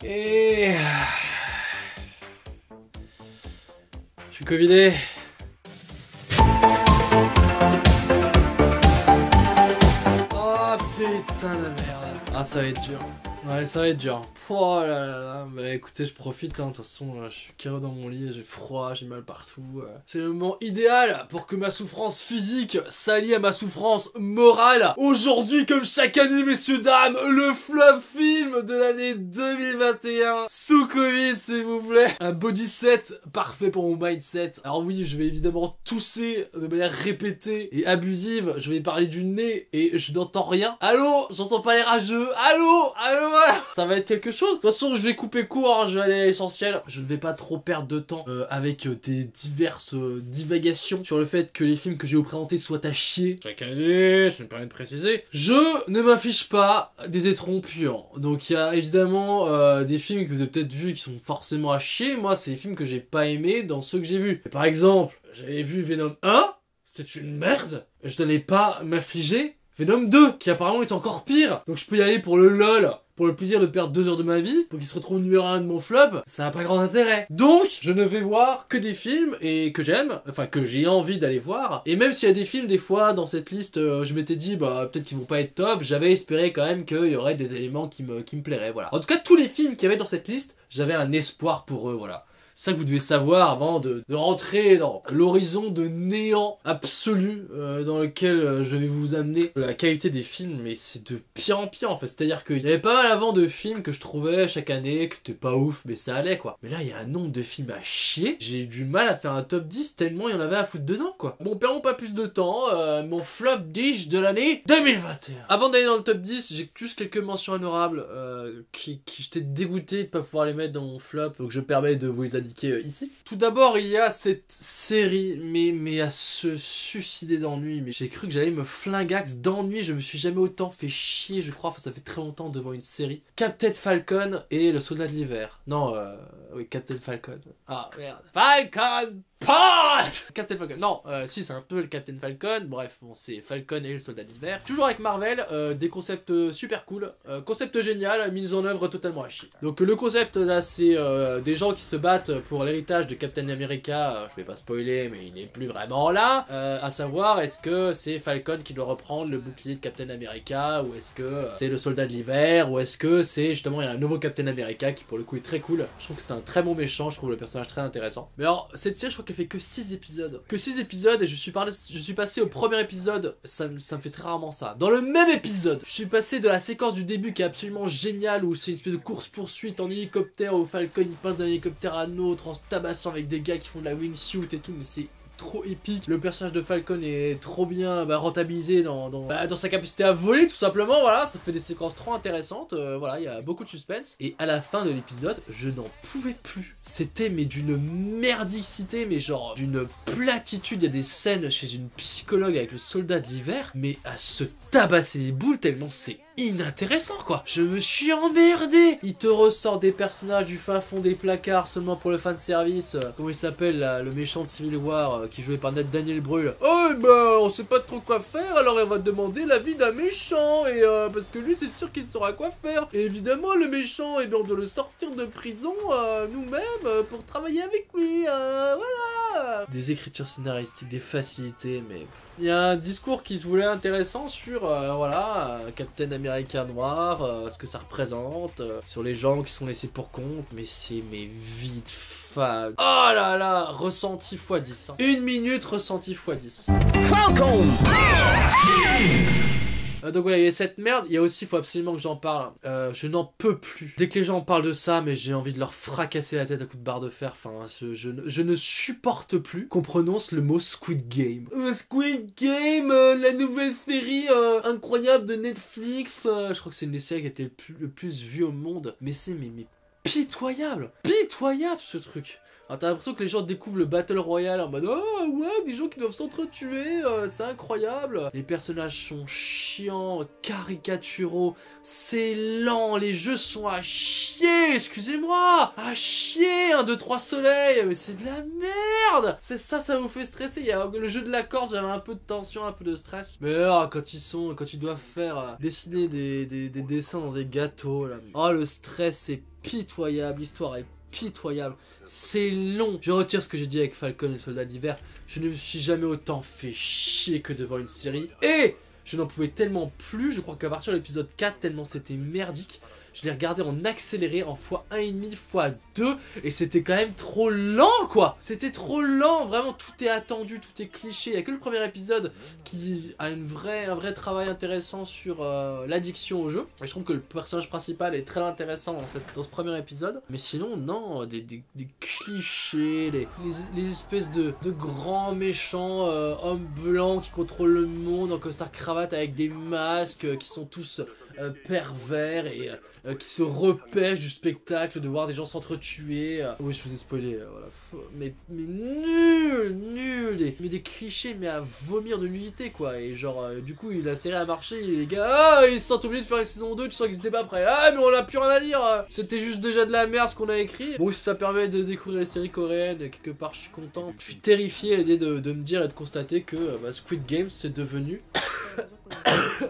Et... Je suis covidé. Oh putain de merde. Ah ça va être dur. Ouais, ça va être dur. Oh là là là. Bah écoutez, je profite, hein. De toute façon, je suis carré dans mon lit, j'ai froid, j'ai mal partout. C'est le moment idéal pour que ma souffrance physique s'allie à ma souffrance morale. Aujourd'hui, comme chaque année, messieurs, dames, le flop film de l'année 2021. Sous Covid, s'il vous plaît. Un body set parfait pour mon mindset. Alors oui, je vais évidemment tousser de manière répétée et abusive. Je vais parler du nez et je n'entends rien. Allô? J'entends pas les rageux. Allô? Allô? Voilà. Ça va être quelque chose. De toute façon, je vais couper court, hein, je vais aller à l'essentiel. Je ne vais pas trop perdre de temps avec des diverses divagations sur le fait que les films que j'ai vous présenter soient à chier. Chaque année, je me permets de préciser. Je ne m'affiche pas des étrons puants. Donc il y a évidemment des films que vous avez peut-être vus qui sont forcément à chier. Moi, c'est des films que j'ai pas aimés dans ceux que j'ai vus. Par exemple, j'avais vu Venom 1, c'était une merde. Je n'allais pas m'affliger. Venom 2, qui apparemment est encore pire. Donc je peux y aller pour le lol, pour le plaisir de perdre 2 heures de ma vie, pour qu'il se retrouve numéro 1 de mon flop, ça n'a pas grand intérêt. Donc, je ne vais voir que des films et que j'aime, enfin que j'ai envie d'aller voir. Et même s'il y a des films, des fois, dans cette liste, je m'étais dit, bah peut-être qu'ils vont pas être top, j'avais espéré quand même qu'il y aurait des éléments qui me plairaient, voilà. En tout cas, tous les films qu'il y avait dans cette liste, j'avais un espoir pour eux, voilà. C'est ça que vous devez savoir avant de rentrer dans l'horizon de néant absolu dans lequel je vais vous amener. La qualité des films, mais c'est de pire en pire en fait. C'est-à-dire qu'il y avait pas mal avant de films que je trouvais chaque année, que c'était pas ouf, mais ça allait quoi. Mais là, il y a un nombre de films à chier. J'ai eu du mal à faire un top 10 tellement il y en avait à foutre dedans quoi. Bon, perdons pas plus de temps. Mon flop 10 de l'année 2021. Avant d'aller dans le top 10, j'ai juste quelques mentions honorables qui j'étais dégoûté de pas pouvoir les mettre dans mon flop. Donc je permets de vous les indiquer ici. Tout d'abord, il y a cette série, mais à se suicider d'ennui. Mais j'ai cru que j'allais me flingax d'ennui. Je me suis jamais autant fait chier, je crois. Enfin, ça fait très longtemps devant une série. Captain Falcon et le Soldat de l'hiver. Non, oui, Captain Falcon. Ah merde. Falcon. Captain Falcon. Non, si c'est un peu le Captain Falcon. Bref, bon, c'est Falcon et le Soldat d'hiver. Toujours avec Marvel, des concepts super cool, concept génial, mise en œuvre totalement à chier. Donc le concept là, c'est des gens qui se battent pour l'héritage de Captain America. Je vais pas spoiler, mais il n'est plus vraiment là. À savoir, est-ce que c'est Falcon qui doit reprendre le bouclier de Captain America, ou est-ce que c'est le Soldat de l'hiver, ou est-ce que c'est justement il y a un nouveau Captain America qui pour le coup est très cool. Je trouve que c'est un très bon méchant, je trouve le personnage très intéressant. Mais alors cette série, je crois qu'elle fait que 6 épisodes. Que 6 épisodes, et je suis passé au premier épisode. Ça me fait très rarement ça. Dans le même épisode, je suis passé de la séquence du début qui est absolument géniale, où c'est une espèce de course-poursuite en hélicoptère, où Falcon il passe d'un hélicoptère à un autre en se tabassant avec des gars qui font de la wingsuit et tout, mais c'est trop épique. Le personnage de Falcon est trop bien rentabilisé dans sa capacité à voler tout simplement. Voilà, ça fait des séquences trop intéressantes. Voilà, il y a beaucoup de suspense. Et à la fin de l'épisode, je n'en pouvais plus. C'était mais d'une merdicité, mais genre d'une platitude. Il y a des scènes chez une psychologue avec le Soldat de l'hiver, mais à se tabasser les boules tellement c'est inintéressant quoi. Je me suis emmerdé. Il te ressort des personnages du fin fond des placards seulement pour le fanservice. Comment il s'appelle là, le méchant de Civil War qui est joué par Daniel Brühl. Oh bah on sait pas trop quoi faire, alors on va demander l'avis d'un méchant et parce que lui c'est sûr qu'il saura quoi faire. Et évidemment le méchant, et bien on doit le sortir de prison nous-mêmes pour travailler avec lui. Voilà. Des écritures scénaristiques, des facilités, mais il y a un discours qui se voulait intéressant sur voilà, Captain America noir, ce que ça représente, sur les gens qui sont laissés pour compte, mais c'est vite fade. Oh là là, ressenti x10. Hein. 1 minute ressenti x10. Falcon. Donc ouais, il y a cette merde, il y a aussi, faut absolument que j'en parle, je n'en peux plus. Dès que les gens parlent de ça, mais j'ai envie de leur fracasser la tête à coups de barre de fer, enfin, je ne supporte plus qu'on prononce le mot Squid Game. Squid Game, la nouvelle série incroyable de Netflix, je crois que c'est une des séries qui a été le plus vue au monde, mais c'est mais pitoyable ce truc. Alors t'as l'impression que les gens découvrent le Battle Royale en mode oh ouais, des gens qui doivent s'entretuer, c'est incroyable. Les personnages sont chiants, caricaturaux, c'est lent, les jeux sont à chier, excusez-moi, à chier, 1, 2, 3 soleil, mais c'est de la merde. C'est ça, ça vous fait stresser. Il y a le jeu de la corde, j'avais un peu de tension, un peu de stress. Mais alors, quand ils doivent faire dessiner des dessins dans des gâteaux là. Oh, le stress c'est pitoyable, l'histoire est pitoyable, c'est long. Je retire ce que j'ai dit avec Falcon et le Soldat d'hiver. Je ne me suis jamais autant fait chier que devant une série. Et je n'en pouvais tellement plus, je crois qu'à partir de l'épisode 4, tellement c'était merdique, je l'ai regardé en accéléré, en x1,5, x2, et c'était quand même trop lent, quoi. C'était trop lent, vraiment, tout est attendu, tout est cliché. Il n'y a que le premier épisode qui a un vrai travail intéressant sur l'addiction au jeu. Et je trouve que le personnage principal est très intéressant dans ce premier épisode. Mais sinon, non, des clichés, les espèces de grands méchants hommes blancs qui contrôlent le monde en costard-cravate avec des masques qui sont tous pervers et qui se repêchent du spectacle de voir des gens s'entretuer. Oui, je vous ai spoilé, voilà. Mais nul, mais des clichés, mais à vomir de nullité, quoi. Et genre, du coup, la série a marché, et les gars, ils se sentent obligés de faire une saison 2, tu sens qu'ils étaient pas prêts. Ah, mais on a plus rien à dire, c'était juste déjà de la merde ce qu'on a écrit. Bon, si ça permet de découvrir les séries coréennes, quelque part, je suis content. Je suis terrifié à l'idée de me dire et de constater que Squid Game, c'est devenu...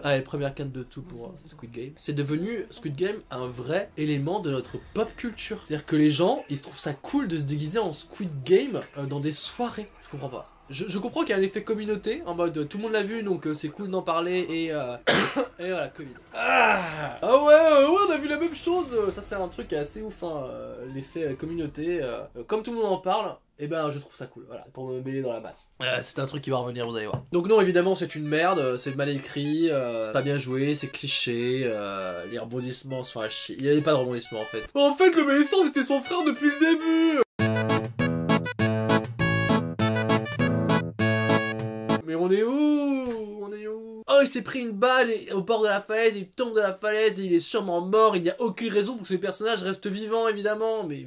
Allez, première canne de tout pour Squid Game. C'est devenu, Squid Game, un vrai élément de notre pop culture. C'est-à-dire que les gens, ils trouvent ça cool de se déguiser en Squid Game dans des soirées. Je comprends pas. Je comprends qu'il y a un effet communauté, en mode tout le monde l'a vu, donc c'est cool d'en parler, et voilà, Covid. Ah ouais, on a vu la même chose. Ça, c'est un truc assez ouf, hein, l'effet communauté. Comme tout le monde en parle, et ben je trouve ça cool, voilà, pour me mêler dans la masse. C'est un truc qui va revenir, vous allez voir. Donc non, évidemment, c'est une merde, c'est mal écrit, pas bien joué, c'est cliché, les rebondissements sont à chier. Il n'y avait pas de rebondissement, en fait. En fait, le médecin, c'était son frère depuis le début. Mais on est où? Oh, il s'est pris une balle au bord de la falaise, il tombe de la falaise, et il est sûrement mort, il n'y a aucune raison pour que ces personnages restent vivants, évidemment, mais...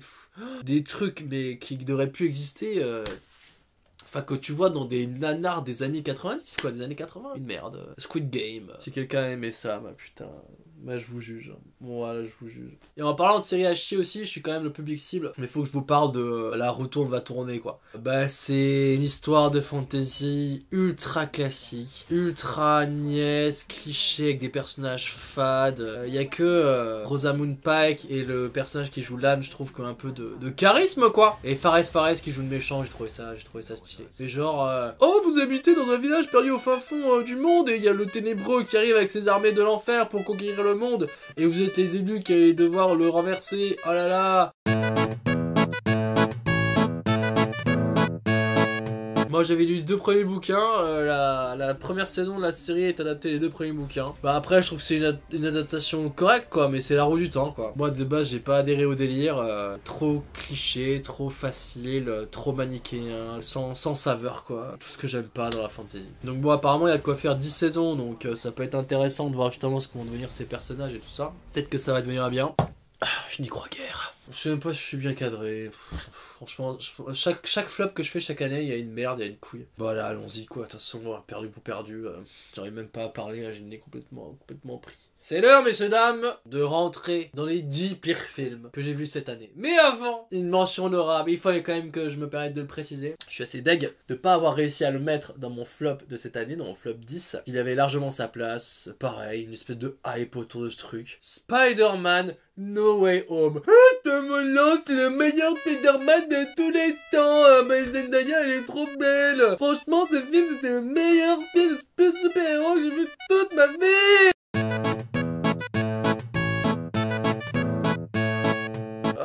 des trucs mais qui devraient plus exister, enfin que tu vois dans des nanars des années 90, quoi, des années 80, une merde. Squid Game, si quelqu'un a aimé ça, bah putain... Bah je vous juge, bon voilà, je vous juge. Et en parlant de série à chier aussi, je suis quand même le public cible, mais faut que je vous parle de La Retourne va tourner, quoi. Bah c'est une histoire de fantasy ultra classique, ultra niaise, cliché, avec des personnages fades. Y a que Rosamund Pike et le personnage qui joue l'âne, je trouve, qui ont un peu de charisme, quoi. Et Fares qui joue le méchant, j'ai trouvé ça stylé. Et genre, oh vous habitez dans un village perdu au fin fond du monde, et il y a le ténébreux qui arrive avec ses armées de l'enfer pour conquérir le monde, et vous êtes les élus qui allez devoir le renverser, oh là là. Moi j'avais lu les 2 premiers bouquins, la première saison de la série est adaptée des 2 premiers bouquins. Bah après je trouve que c'est une adaptation correcte, quoi, mais c'est la roue du temps, quoi. Moi de base j'ai pas adhéré au délire, trop cliché, trop facile, trop manichéen, sans saveur, quoi. Tout ce que j'aime pas dans la fantasy. Donc bon, apparemment il y a de quoi faire 10 saisons, donc ça peut être intéressant de voir justement ce que vont devenir ces personnages et tout ça. Peut-être que ça va devenir bien. Je n'y crois guère. Je sais même pas si je suis bien cadré. Franchement, chaque flop que je fais chaque année, il y a une merde, il y a une couille. Voilà, allons-y, quoi. De toute façon, perdu pour perdu. J'arrive même pas à parler, là, j'ai le nez complètement pris. C'est l'heure, messieurs, dames, de rentrer dans les 10 pires films que j'ai vus cette année. Mais avant, une mention honorable, il fallait quand même que je me permette de le préciser. Je suis assez deg de pas avoir réussi à le mettre dans mon flop de cette année, dans mon flop 10. Il avait largement sa place, pareil, une espèce de hype autour de ce truc. Spider-Man No Way Home. Ah, Tom Holland, c'est le meilleur Spider-Man de tous les temps. Mais Zendaya, elle est trop belle. Franchement, ce film, c'était le meilleur film de super-héros que j'ai vu toute ma vie.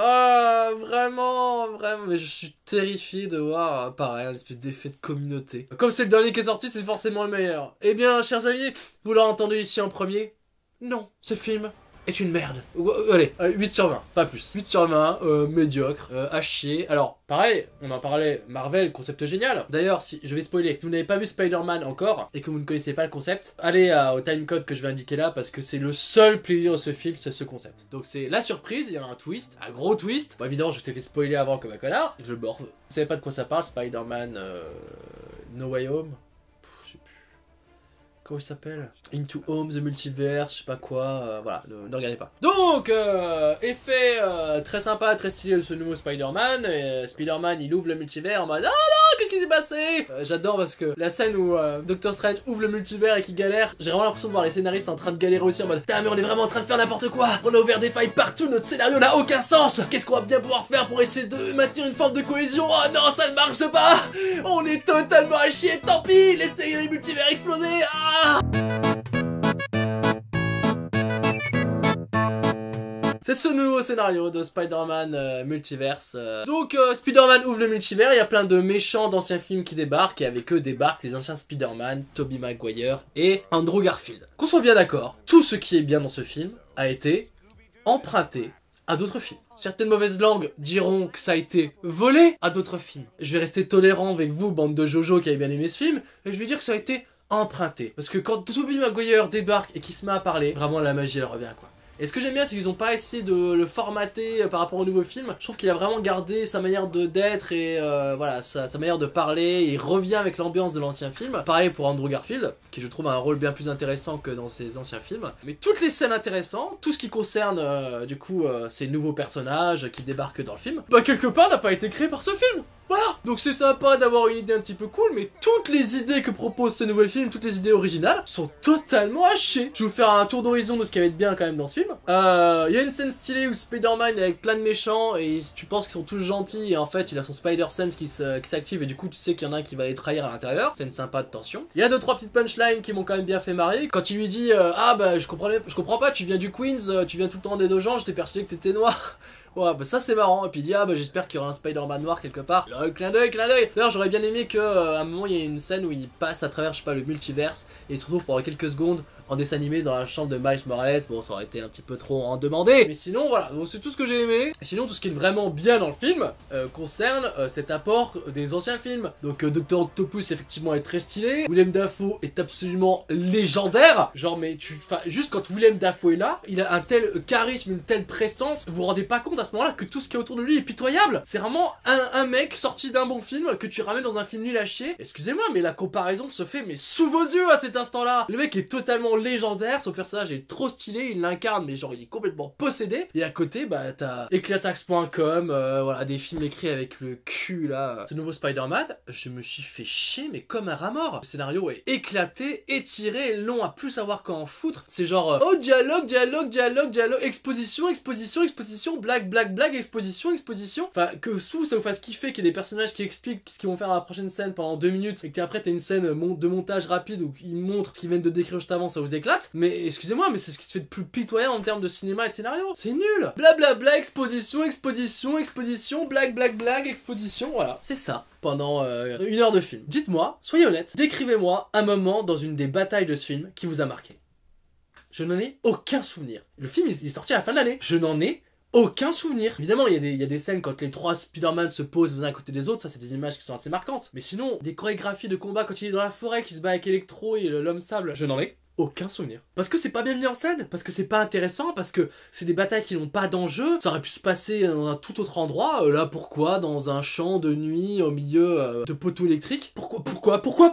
Ah, vraiment, mais je suis terrifié de voir, pareil, un espèce d'effet de communauté. Comme c'est le dernier qui est sorti, c'est forcément le meilleur. Eh bien, chers amis, vous l'aurez entendu ici en premier. Non, ce film est une merde. Allez, 8 sur 20, pas plus. 8 sur 20, médiocre, à chier. Alors, pareil, on en parlait, Marvel, concept génial. D'ailleurs, si je vais spoiler, si vous n'avez pas vu Spider-Man encore et que vous ne connaissez pas le concept, allez au timecode que je vais indiquer là parce que c'est le seul plaisir de ce film, c'est ce concept. Donc c'est la surprise, il y a un twist, un gros twist. Bon, évidemment, je t'ai fait spoiler avant comme un connard, je le mords. Vous savez pas de quoi ça parle, Spider-Man No Way Home? Comment il s'appelle? Into Home, The Multiverse, je sais pas quoi, voilà, ne regardez pas. Donc, effet très sympa, très stylé de ce nouveau Spider-Man. Spider-Man, il ouvre le multivers en mode « Ah non, qu'est-ce qui s'est passé ?» J'adore parce que la scène où Doctor Strange ouvre le multivers et qu'il galère, j'ai vraiment l'impression de voir les scénaristes en train de galérer aussi en mode « Putain, mais on est vraiment en train de faire n'importe quoi. On a ouvert des failles partout, notre scénario n'a aucun sens. Qu'est-ce qu'on va bien pouvoir faire pour essayer de maintenir une forme de cohésion? Oh non, ça ne marche pas. On est totalement à chier, tant pis, laissez les multivers exploser. Ah !» C'est ce nouveau scénario de Spider-Man Multiverse. Donc Spider-Man ouvre le multivers, il y a plein de méchants d'anciens films qui débarquent et avec eux débarquent les anciens Spider-Man, Tobey Maguire et Andrew Garfield. Qu'on soit bien d'accord, tout ce qui est bien dans ce film a été emprunté à d'autres films. Certaines mauvaises langues diront que ça a été volé à d'autres films. Je vais rester tolérant avec vous, bande de Jojo qui avez bien aimé ce film, et je vais dire que ça a été emprunté. Parce que quand Tobey Maguire débarque et qu'il se met à parler, vraiment la magie elle revient quoi. Et ce que j'aime bien, c'est qu'ils ont pas essayé de le formater par rapport au nouveau film. Je trouve qu'il a vraiment gardé sa manière d'être et voilà, sa manière de parler. Il revient avec l'ambiance de l'ancien film. Pareil pour Andrew Garfield, qui je trouve a un rôle bien plus intéressant que dans ses anciens films. Mais toutes les scènes intéressantes, tout ce qui concerne du coup ces nouveaux personnages qui débarquent dans le film, bah quelque part n'a pas été créé par ce film. Voilà. Donc c'est sympa d'avoir une idée un petit peu cool, mais toutes les idées que propose ce nouvel film, toutes les idées originales, sont totalement à chier. Je vais vous faire un tour d'horizon de ce qui va être bien quand même dans ce film. Il y a une scène stylée où Spider-Man est avec plein de méchants et tu penses qu'ils sont tous gentils et en fait il a son Spider-Sense qui s'active et du coup tu sais qu'il y en a un qui va les trahir à l'intérieur. C'est une sympa de tension. Il y a 2-3 petites punchlines qui m'ont quand même bien fait marrer. Quand il lui dit ah bah je comprends pas, tu viens du Queens, tu viens tout le temps des deux gens, j'étais persuadé que t'étais noir. Ouais, bah ça c'est marrant, et puis il dit ah bah j'espère qu'il y aura un Spider-Man noir quelque part. Là, clin d'œil, clin d'œil. D'ailleurs j'aurais bien aimé qu'à un moment il y ait une scène où il passe à travers, je sais pas, le multiverse, et il se retrouve pendant quelques secondes en dessin animé dans la chambre de Miles Morales. Bon, ça aurait été un petit peu trop en demander, mais sinon voilà, donc c'est tout ce que j'ai aimé. Et sinon tout ce qui est vraiment bien dans le film concerne cet apport des anciens films. Donc Dr Octopus effectivement est très stylé, Willem Dafoe est absolument légendaire. Genre mais juste quand Willem Dafoe est là, il a un tel charisme, une telle prestance, vous vous rendez pas compte à ce moment-là que tout ce qui est autour de lui est pitoyable. C'est vraiment un mec sorti d'un bon film que tu ramènes dans un film nul à chier. Excusez-moi, mais la comparaison se fait mais sous vos yeux à cet instant-là. Le mec est totalement légendaire, son personnage est trop stylé, il l'incarne mais genre il est complètement possédé. Et à côté bah t'as Eclatax.com, voilà, des films écrits avec le cul là. Ce nouveau Spider-Man, je me suis fait chier mais comme un rat mort. Le scénario est éclaté, étiré, long à plus savoir quand en foutre. C'est genre oh dialogue, exposition, blague, exposition. Enfin, que sous ça vous fasse kiffer qu'il y ait des personnages qui expliquent ce qu'ils vont faire dans la prochaine scène pendant 2 minutes et qu'après t'as une scène de montage rapide où ils montrent ce qu'ils viennent de décrire juste avant, ça vous éclate. Mais excusez-moi, mais c'est ce qui se fait de plus pitoyable en termes de cinéma et de scénario. C'est nul. Blablabla, exposition, blague, exposition, voilà. C'est ça. Pendant 1 heure de film. Dites-moi, soyez honnête, décrivez-moi un moment dans une des batailles de ce film qui vous a marqué. Je n'en ai aucun souvenir. Le film il est sorti à la fin de l'année. Je n'en ai aucun souvenir. Évidemment, il y a des scènes quand les 3 Spider-Man se posent les uns à côté des autres, ça c'est des images qui sont assez marquantes. Mais sinon, des chorégraphies de combat quand il est dans la forêt qui se bat avec Electro et l'homme sable, je n'en ai aucun souvenir. Parce que c'est pas bien mis en scène, parce que c'est pas intéressant, parce que c'est des batailles qui n'ont pas d'enjeu, ça aurait pu se passer dans un tout autre endroit, là pourquoi dans un champ de nuit au milieu de poteaux électriques? Pourquoi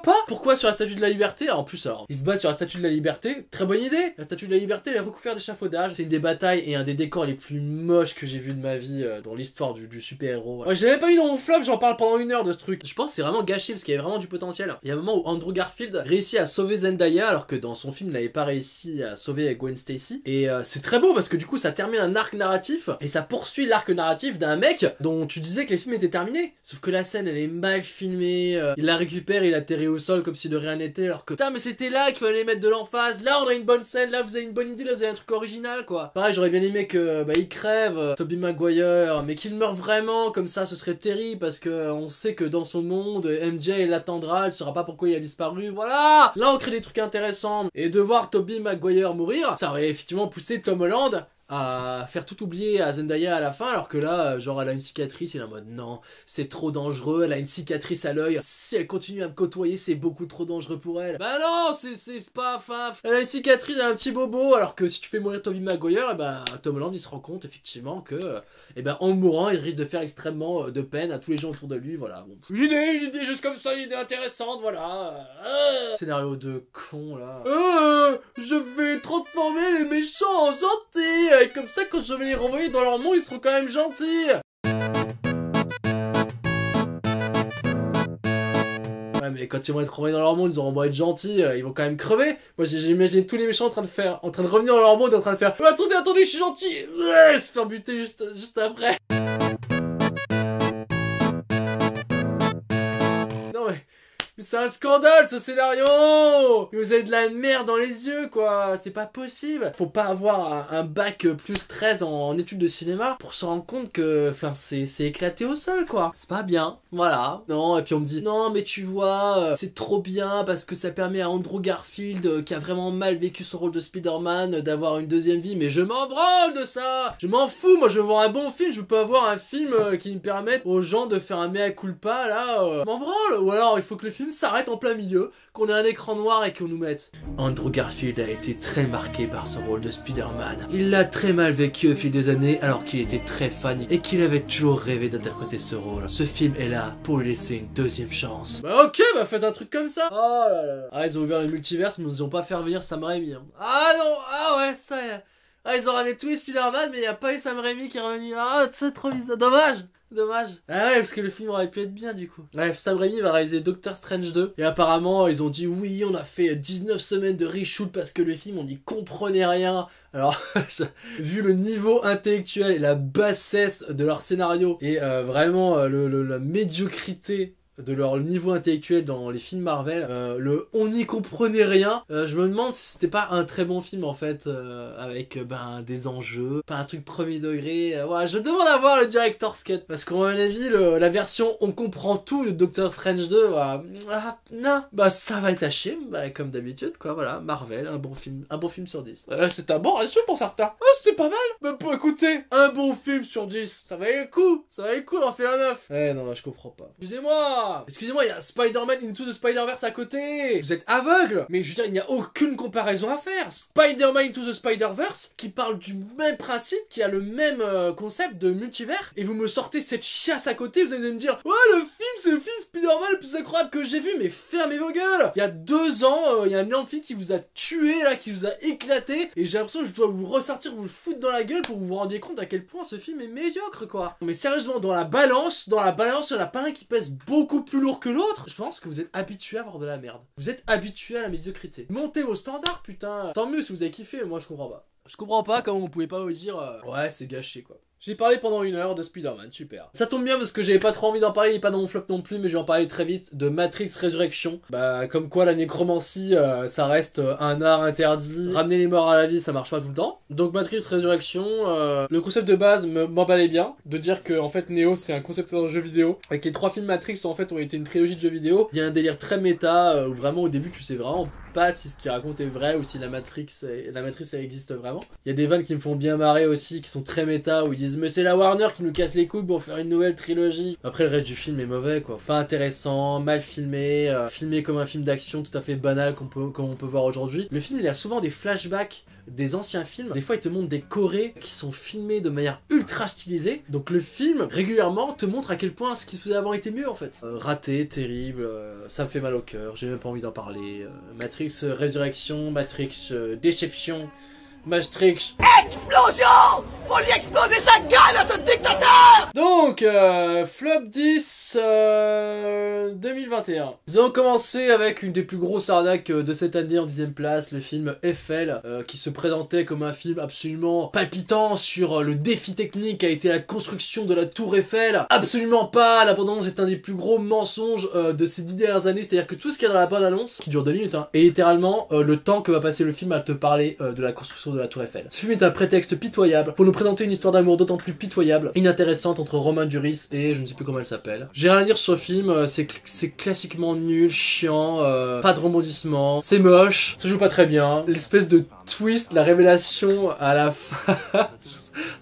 pas? Pourquoi sur la Statue de la Liberté? En plus alors, ils se battent sur la Statue de la Liberté, très bonne idée. La Statue de la Liberté elle est recouverte d'échafaudage, c'est une des batailles et un des décors les plus moches que j'ai vu de ma vie dans l'histoire du super-héros. Ouais, je l'avais pas mis dans mon flop, j'en parle pendant 1 heure de ce truc. Je pense que c'est vraiment gâché parce qu'il y avait vraiment du potentiel. Il y a un moment où Andrew Garfield réussit à sauver Zendaya alors que dans son film il n'avait pas réussi à sauver Gwen Stacy, et c'est très beau parce que du coup ça termine un arc narratif et ça poursuit l'arc narratif d'un mec dont tu disais que les films étaient terminés, sauf que la scène elle est mal filmée, il la récupère, il atterrit au sol comme si de rien n'était alors que putain mais c'était là qu'il fallait mettre de l'emphase, là on a une bonne scène, là vous avez une bonne idée, là vous avez un truc original quoi. Pareil j'aurais bien aimé que il crève, Tobey Maguire, mais qu'il meurt vraiment comme ça ce serait terrible parce que on sait que dans son monde MJ l'attendra, elle saura pas pourquoi il a disparu, voilà. Là on crée des trucs intéressants et Et de voir Tobey Maguire mourir, ça aurait effectivement poussé Tom Holland à faire tout oublier à Zendaya à la fin, alors que là, genre, elle a une cicatrice, il est en mode non, c'est trop dangereux, elle a une cicatrice à l'œil, si elle continue à me côtoyer, c'est beaucoup trop dangereux pour elle. Bah non, c'est pas, enfin, elle a une cicatrice, elle a un petit bobo, alors que si tu fais mourir Tobey Maguire, et ben, Tom Holland, il se rend compte, effectivement, que, et ben, en mourant, il risque de faire extrêmement de peine à tous les gens autour de lui, voilà. Bon. Une idée juste comme ça, une idée intéressante, voilà. Scénario de con, là. Je vais transformer les méchants en gentils. Et comme ça, quand je vais les renvoyer dans leur monde, ils seront quand même gentils. Ouais, mais quand ils vont être renvoyés dans leur monde, ils auront beau être gentils, ils vont quand même crever. Moi, j'ai imaginé tous les méchants en train de revenir dans leur monde, en train de faire attendez, je suis gentil. Se faire buter juste après. Non mais c'est un scandale ce scénario! Vous avez de la merde dans les yeux quoi, c'est pas possible. Faut pas avoir un bac plus 13 en études de cinéma pour se rendre compte que, enfin, c'est éclaté au sol quoi. C'est pas bien, voilà. Non, et puis on me dit, non mais tu vois, c'est trop bien parce que ça permet à Andrew Garfield, qui a vraiment mal vécu son rôle de Spider-Man, d'avoir une deuxième vie. Mais je m'en branle de ça! Je m'en fous, moi je veux voir un bon film, je veux pas voir un film qui me permette aux gens de faire un mea culpa là, je m'en branle. Ou alors il faut que le film s'arrête en plein milieu, qu'on ait un écran noir et qu'on nous mette Andrew Garfield a été très marqué par son rôle de Spider-Man. Il l'a très mal vécu au fil des années alors qu'il était très fan et qu'il avait toujours rêvé d'interpréter ce rôle. Ce film est là pour lui laisser une deuxième chance. Bah ok, bah faites un truc comme ça. Oh là là. Ah, ils ont ouvert le multiverse mais ils nous ont pas fait revenir Sam Raimi. Hein. Ah non, ah ouais, ça y est. Ah, ils ont ramené tous les Spider-Man mais il n'y a pas eu Sam Raimi qui est revenu. Ah, c'est trop bizarre. Dommage. Ah ouais, parce que le film aurait pu être bien du coup. Bref, Sam Raimi va réaliser Doctor Strange 2. Et apparemment, ils ont dit oui, on a fait 19 semaines de reshoot parce que le film, on n'y comprenait rien. Alors, vu le niveau intellectuel et la bassesse de leur scénario et vraiment la médiocrité de leur niveau intellectuel dans les films Marvel, on n'y comprenait rien. Je me demande si c'était pas un très bon film en fait, avec des enjeux, pas un truc premier degré. Voilà, je demande à voir le director's cut parce qu'à mon avis la version on comprend tout de Doctor Strange 2, non, bah ça va être à chier, comme d'habitude quoi. Voilà, Marvel, un bon film sur 10. C'est un bon ratio pour certains. C'était pas mal. Bah pour écouter, un bon film sur 10, ça valait le coup d'en faire un 9. Non, je comprends pas. Excusez-moi, il y a Spider-Man Into the Spider-Verse à côté. Vous êtes aveugle. Mais je veux dire, il n'y a aucune comparaison à faire. Spider-Man Into the Spider-Verse, qui parle du même principe, qui a le même concept de multivers, et vous me sortez cette chiasse à côté, vous allez me dire, ouais, le film, c'est le film Spider-Man le plus incroyable que j'ai vu, mais fermez vos gueules. Il y a 2 ans, il y a un énorme film qui vous a tué, là, qui vous a éclaté, et j'ai l'impression que je dois vous ressortir, vous le foutre dans la gueule pour que vous vous rendiez compte à quel point ce film est médiocre, quoi. Mais sérieusement, dans la balance, il n'y en a pas un qui pèse beaucoup plus lourd que l'autre. Je pense que vous êtes habitué à voir de la merde. Vous êtes habitué à la médiocrité. Montez vos standards, putain. Tant mieux si vous avez kiffé, moi je comprends pas. Je comprends pas comment vous pouvez pas vous dire ouais, c'est gâché quoi. J'ai parlé pendant 1 heure de Spider-Man, super. Ça tombe bien parce que j'avais pas trop envie d'en parler, il est pas dans mon flop non plus, mais je vais en parler très vite, de Matrix Resurrection. Comme quoi la nécromancie, ça reste un art interdit. Ramener les morts à la vie, ça marche pas tout le temps. Donc Matrix Resurrection, le concept de base m'emballait bien, de dire que en fait Neo c'est un concepteur de jeu vidéo, et que les 3 films Matrix en fait ont été une trilogie de jeux vidéo. Il y a un délire très méta, où vraiment au début tu sais vraiment pas si ce qu'il raconte est vrai ou si la Matrix elle existe vraiment. Il y a des vannes qui me font bien marrer aussi, qui sont très méta, où ils disent mais c'est la Warner qui nous casse les couilles pour faire une nouvelle trilogie. Après le reste du film est mauvais quoi, pas intéressant, mal filmé, filmé comme un film d'action tout à fait banal comme on peut voir aujourd'hui. Le film il a souvent des flashbacks des anciens films, des fois il te montre des chorés qui sont filmés de manière ultra stylisée, donc le film régulièrement te montre à quel point ce qui se faisait avant était mieux en fait. Raté, terrible, ça me fait mal au cœur, j'ai même pas envie d'en parler. Matrix Résurrection, Matrix Déception, Matrix Explosion! Faut lui exploser sa gueule à ce dictateur! Donc, flop 10 2021. Nous allons commencer avec une des plus grosses arnaques de cette année en 10ème place, le film Eiffel, qui se présentait comme un film absolument palpitant sur le défi technique qu'a été la construction de la tour Eiffel. Absolument pas, la bande-annonce est un des plus gros mensonges de ces 10 dernières années, c'est-à-dire que tout ce qu'il y a dans la bande-annonce, qui dure 2 minutes, est littéralement le temps que va passer le film à te parler de la construction de la Tour Eiffel. Ce film est un prétexte pitoyable pour nous présenter une histoire d'amour d'autant plus pitoyable, inintéressante entre Romain Duris et je ne sais plus comment elle s'appelle. J'ai rien à dire sur ce film, c'est classiquement nul, chiant, pas de rebondissement, c'est moche, ça joue pas très bien. L'espèce de twist, la révélation à la fin...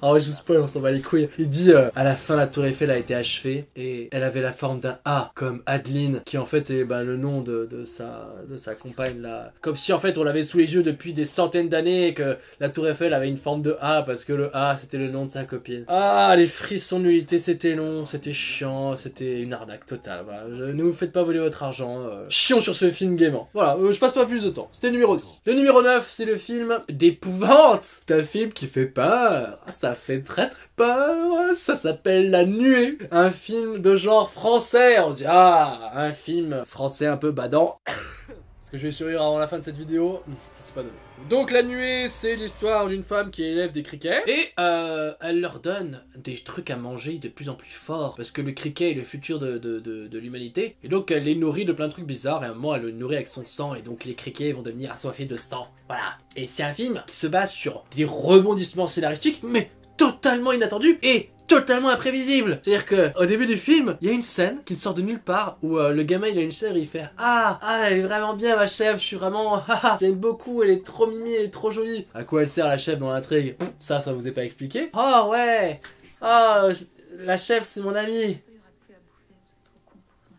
Ah ouais, je vous spoil, on s'en bat les couilles. Il dit à la fin la Tour Eiffel a été achevée et elle avait la forme d'un A comme Adeline qui en fait est le nom de sa compagne là. Comme si en fait on l'avait sous les yeux depuis des centaines d'années et que la Tour Eiffel avait une forme de A parce que le A c'était le nom de sa copine. Ah, les frissons de nullité, c'était long, c'était chiant, c'était une arnaque totale. Voilà. Ne vous faites pas voler votre argent. Chions sur ce film gaiement. Voilà, je passe pas plus de temps. C'était le numéro 10. Le numéro 9, c'est le film d'épouvante. C'est un film qui fait peur. Ça fait très très peur. Ça s'appelle La Nuée. Un film de genre français. On se dit, ah, un film français un peu badant. Est-ce que je vais survivre avant la fin de cette vidéo? Ça c'est pas donné. Donc La Nuée, c'est l'histoire d'une femme qui élève des criquets et elle leur donne des trucs à manger de plus en plus forts parce que le criquet est le futur de l'humanité et donc elle les nourrit de plein de trucs bizarres et à un moment elle le nourrit avec son sang et donc les criquets vont devenir assoiffés de sang. Voilà. Et c'est un film qui se base sur des rebondissements scénaristiques mais totalement inattendus et totalement imprévisible. C'est-à-dire que au début du film, il y a une scène qui sort de nulle part où le gamin il a une chèvre et il fait ah elle est vraiment bien ma chèvre, je suis vraiment j'aime beaucoup, elle est trop mimi, elle est trop jolie. À quoi elle sert la chèvre dans l'intrigue? Ça vous est pas expliqué. Oh ouais, oh la chèvre c'est mon amie.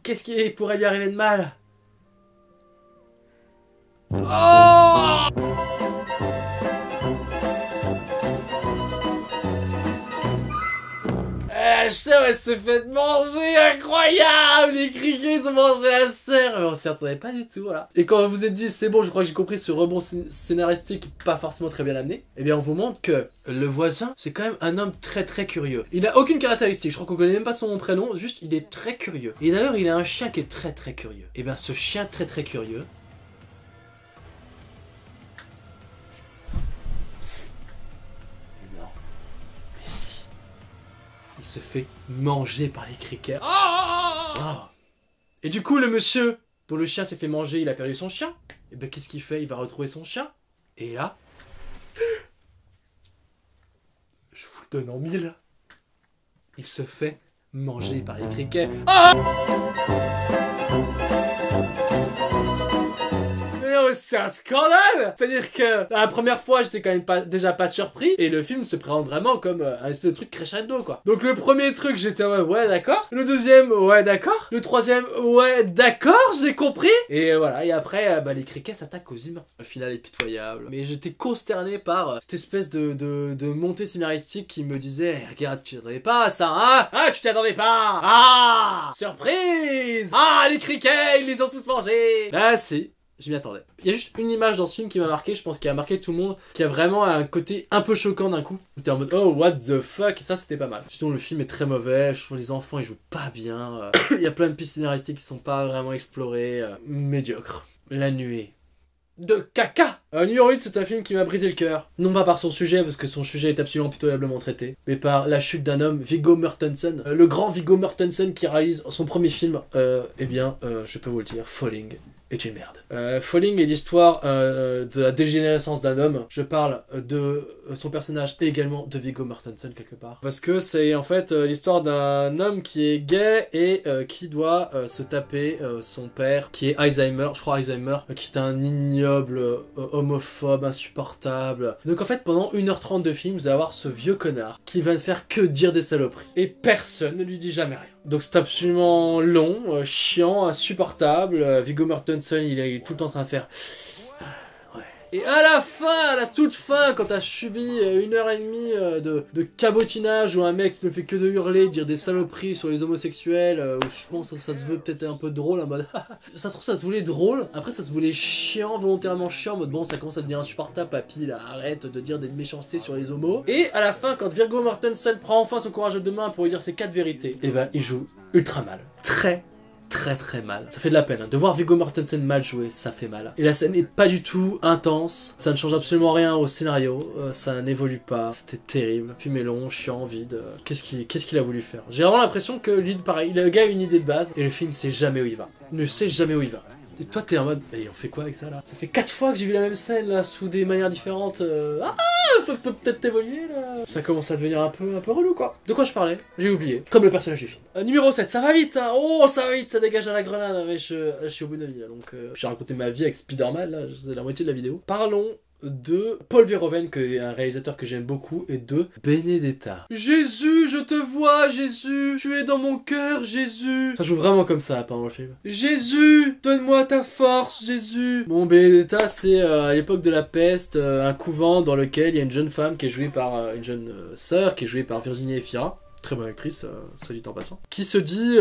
Qu'est-ce qui pourrait lui arriver de mal? Oh! La chèvre elle se fait manger, incroyable! Les criquets ils ont mangé la chèvre! On s'y attendait pas du tout, voilà. Et quand vous vous êtes dit c'est bon, je crois que j'ai compris ce rebond scénaristique pas forcément très bien amené, eh bien on vous montre que le voisin c'est quand même un homme très très curieux. Il a aucune caractéristique, je crois qu'on connaît même pas son prénom, juste il est très curieux. Et d'ailleurs il a un chien qui est très très curieux. Et bien ce chien très très curieux... se fait manger par les criquets. Oh. Et du coup, le monsieur dont le chien s'est fait manger, il a perdu son chien. Et ben qu'est-ce qu'il fait? Il va retrouver son chien. Et là, je vous le donne en mille. Il se fait manger par les criquets. C'est un scandale! C'est-à-dire que la première fois j'étais quand même déjà pas surpris et le film se présente vraiment comme un espèce de truc crescendo quoi. Donc le premier truc j'étais ouais d'accord, le deuxième ouais d'accord, le troisième ouais d'accord j'ai compris et voilà et après les criquets s'attaquent aux humains. Le final est pitoyable mais j'étais consterné par cette espèce de montée scénaristique qui me disait hey, regarde tu t'y attendais pas à ça hein? Ah tu t'y attendais pas? Ah surprise! Ah les criquets ils les ont tous mangés! Ah si. Je m'y attendais. Il y a juste une image dans ce film qui m'a marqué, je pense qu'il a marqué tout le monde, qui a vraiment un côté un peu choquant d'un coup. T'es en mode oh what the fuck, et ça c'était pas mal. Sinon le film est très mauvais, je trouve les enfants ils jouent pas bien, il y a plein de pistes scénaristiques qui sont pas vraiment explorées, médiocre. La Nuée. De caca. Numéro 8, c'est un film qui m'a brisé le cœur. Non pas par son sujet, parce que son sujet est absolument pitoyablement traité, mais par la chute d'un homme, Viggo Mortensen. Le grand Viggo Mortensen qui réalise son premier film, je peux vous le dire, Falling est une merde. Falling est l'histoire de la dégénérescence d'un homme. Je parle de son personnage et également de Viggo Mortensen quelque part. Parce que c'est en fait l'histoire d'un homme qui est gay et qui doit se taper son père qui est Alzheimer, je crois Alzheimer, qui est un ignoble homophobe insupportable. Donc en fait pendant 1h30 de film vous allez avoir ce vieux connard qui va ne faire que dire des saloperies. Et personne ne lui dit jamais rien. Donc c'est absolument long, chiant, insupportable. Viggo Mortensen il est tout le temps en train de faire... Et à la fin, à la toute fin, quand t'as subi 1h30 de cabotinage où un mec ne fait que de hurler, de dire des saloperies sur les homosexuels, où je pense que ça se veut peut-être un peu drôle, en mode ça se trouve ça se voulait drôle, après ça se voulait chiant, volontairement chiant, en mode bon ça commence à devenir insupportable, papy là, arrête de dire des méchancetés sur les homos. Et à la fin, quand Viggo Mortensen prend enfin son courage de main pour lui dire ses 4 vérités, et ben il joue ultra mal. Très mal. Ça fait de la peine. De voir Viggo Mortensen mal jouer, ça fait mal. Et la scène n'est pas du tout intense. Ça ne change absolument rien au scénario. Ça n'évolue pas. C'était terrible. Le film est long, chiant, vide. Qu'est-ce qu'il a voulu faire? J'ai vraiment l'impression que lui, pareil, le gars a une idée de base et le film sait jamais où il va. Il ne sait jamais où il va. Et toi t'es en mode, et on fait quoi avec ça là? Ça fait 4 fois que j'ai vu la même scène là, sous des manières différentes. Ah, faut peut-être évoluer là. Ça commence à devenir un peu relou quoi. De quoi je parlais? J'ai oublié. Comme le personnage du film. Numéro 7, ça va vite hein. Oh, ça va vite, ça dégage à la grenade. Mais je suis au bout de la vie là. Donc j'ai raconté ma vie avec Spider-Man là, c'est la moitié de la vidéo. Parlons de Paul Verhoeven, qui est un réalisateur que j'aime beaucoup, et de Benedetta. Jésus, je te vois, Jésus, tu es dans mon cœur, Jésus. Ça joue vraiment comme ça pendant le film. Jésus, donne-moi ta force, Jésus. Bon, Benedetta, c'est à l'époque de la peste, un couvent dans lequel il y a une jeune femme qui est jouée par une jeune sœur qui est jouée par Virginie Efira. Très bonne actrice, soit dit en passant, qui se dit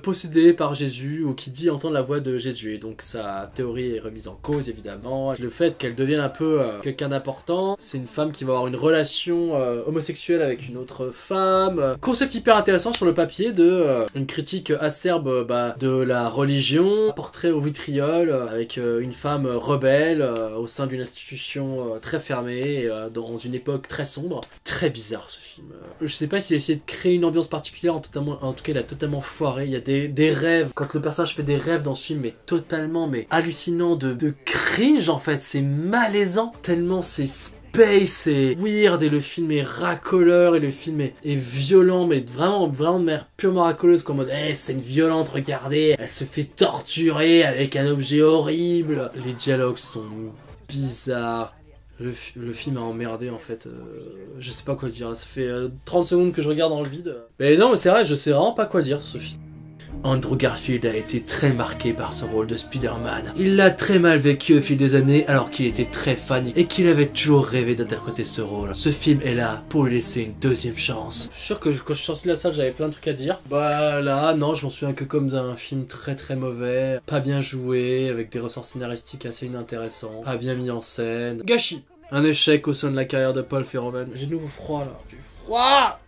possédée par Jésus, ou qui dit entendre la voix de Jésus. Et donc sa théorie est remise en cause, évidemment. Le fait qu'elle devienne un peu quelqu'un d'important, c'est une femme qui va avoir une relation homosexuelle avec une autre femme. Concept hyper intéressant sur le papier de une critique acerbe de la religion, portrait au vitriol, avec une femme rebelle au sein d'une institution très fermée, dans une époque très sombre. Très bizarre ce film. Je sais pas s'il a essayé de créer une ambiance particulière, en tout cas il a totalement foiré. Il y a des rêves, quand le personnage fait des rêves dans ce film, mais totalement hallucinant, de cringe en fait, c'est malaisant, tellement c'est space, c'est weird, et le film est racoleur, et le film est violent, mais vraiment de manière purement racoleuse, comme en mode c'est une violente, regardez, elle se fait torturer avec un objet horrible. Les dialogues sont bizarres. Le film a emmerdé en fait, je sais pas quoi dire, ça fait 30 secondes que je regarde dans le vide. Mais non, mais c'est vrai, je sais vraiment pas quoi dire ce film. Andrew Garfield a été très marqué par son rôle de Spider-Man. Il l'a très mal vécu au fil des années alors qu'il était très fan et qu'il avait toujours rêvé d'interpréter ce rôle. Ce film est là pour lui laisser une deuxième chance. Je suis sûr que quand je suis sorti de la salle j'avais plein de trucs à dire. Bah là, non, je m'en souviens que comme d'un film très mauvais, pas bien joué, avec des ressorts scénaristiques assez inintéressants, pas bien mis en scène. Gâchis. Un échec au sein de la carrière de Paul Verhoeven. J'ai de nouveau froid là.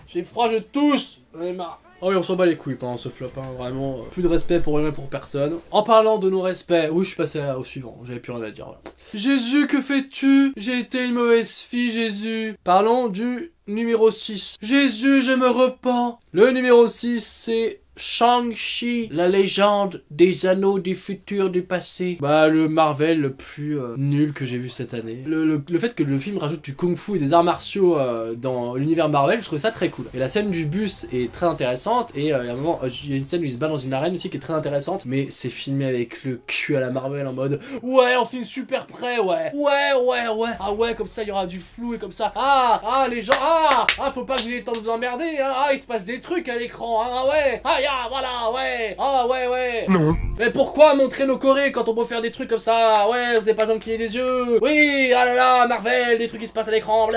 J'ai froid, je tousse. J'en ai marre. Oh oui, on s'en bat les couilles pendant ce flop, hein, vraiment. Plus de respect pour rien, pour personne. En parlant de non-respect, oui, je suis passé au suivant, j'avais plus rien à dire. Voilà. Jésus, que fais-tu? J'ai été une mauvaise fille, Jésus. Parlons du numéro 6. Jésus, je me repens. Le numéro 6, c'est Shang-Chi, la légende des anneaux du futur du passé. Bah, le Marvel le plus nul que j'ai vu cette année. Le fait que le film rajoute du kung-fu et des arts martiaux dans l'univers Marvel, je trouve ça très cool. Et la scène du bus est très intéressante, et à un moment, il y a une scène où il se bat dans une arène aussi qui est très intéressante, mais c'est filmé avec le cul à la Marvel en mode ouais, on filme super près, ouais. Ah ouais, comme ça il y aura du flou, et comme ça, les gens, faut pas que vous ayez le temps de vous emmerder, hein. Il se passe des trucs à l'écran, ouais. Voilà, ouais. Ouais. Non. Mais pourquoi montrer nos Corées quand on peut faire des trucs comme ça? Ouais, vous avez pas le temps de cligner des yeux. Oui, ah là là, Marvel, des trucs qui se passent à l'écran. J'ai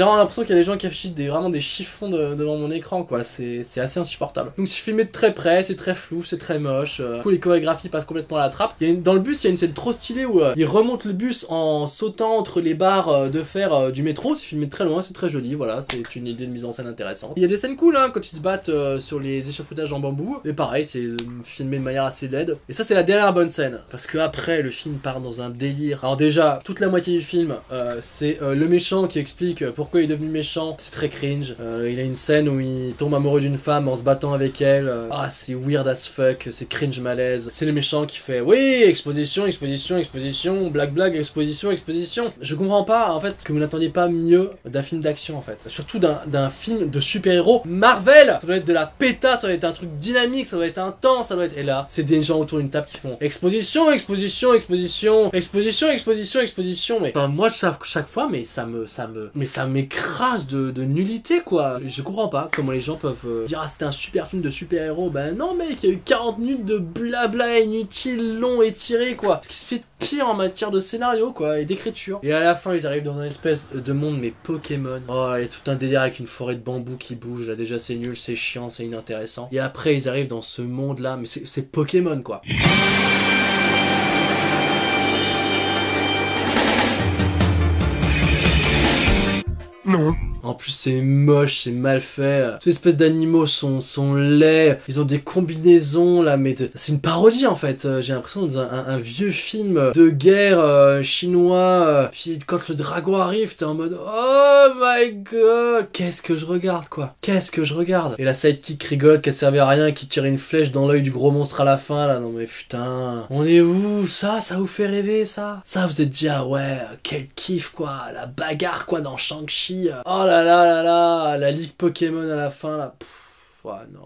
vraiment l'impression qu'il y a des gens qui affichent vraiment des chiffons devant mon écran, quoi. C'est assez insupportable. Donc c'est filmé de très près, c'est très flou, c'est très moche. Du coup, les chorégraphies passent complètement à la trappe. Dans le bus, il y a une scène trop stylée où il remonte le bus en sautant entre les barres de fer du métro. C'est filmé de très loin, c'est très joli, voilà. C'est une idée de mise en scène intéressante. Il y a des scènes cool, hein, quand ils se battent sur les échafaudages en bambou. Et pareil, c'est filmé de manière assez laide. Et ça, c'est la dernière bonne scène. Parce que après, le film part dans un délire. Alors déjà, toute la moitié du film, c'est le méchant qui explique pourquoi il est devenu méchant. C'est très cringe. Il a une scène où il tombe amoureux d'une femme en se battant avec elle. C'est weird as fuck, c'est cringe malaise. C'est le méchant qui fait oui, exposition, blague, exposition. Je comprends pas, en fait, que vous n'attendiez pas mieux d'un film d'action, en fait. Surtout d'un film de super-héros Marvel. Ça doit être de la péta, ça doit être un truc dynamique, ça doit être intense, ça doit être... Et là, c'est des gens autour d'une table qui font exposition. Mais enfin, moi, chaque fois, mais ça m'écrase de nullité, quoi. Je comprends pas comment les gens peuvent dire c'était un super film de super-héros. Ben non, mec, il y a eu 40 minutes de blabla inutile, long, étiré, quoi. Ce qui se fait de pire en matière de scénario, quoi, et d'écriture. Et à la fin, ils arrivent dans un espèce de monde, mais Pokémon. Oh, il y a tout un délire avec une forêt de bambou qui bouge. Là, déjà, c'est nul, c'est chiant, c'est inintéressant. Et après, ils arrivent dans ce monde-là, mais c'est Pokémon, quoi. Non. En plus c'est moche, c'est mal fait. Ces espèces d'animaux sont laids. Ils ont des combinaisons là, mais c'est une parodie en fait. J'ai l'impression d'un vieux film de guerre chinois. Puis quand le dragon arrive, t'es en mode oh my god, qu'est-ce que je regarde quoi. Qu'est-ce que je regarde. Et la sidekick rigolote qui servait à rien, qui tire une flèche dans l'œil du gros monstre à la fin là. Non mais putain, on est où? Ça vous fait rêver ça? Ça vous êtes dit ah ouais, quel kiff quoi, la bagarre quoi dans Shang-Chi. Oh là là là là, la ligue Pokémon à la fin là. Pff, ouais non.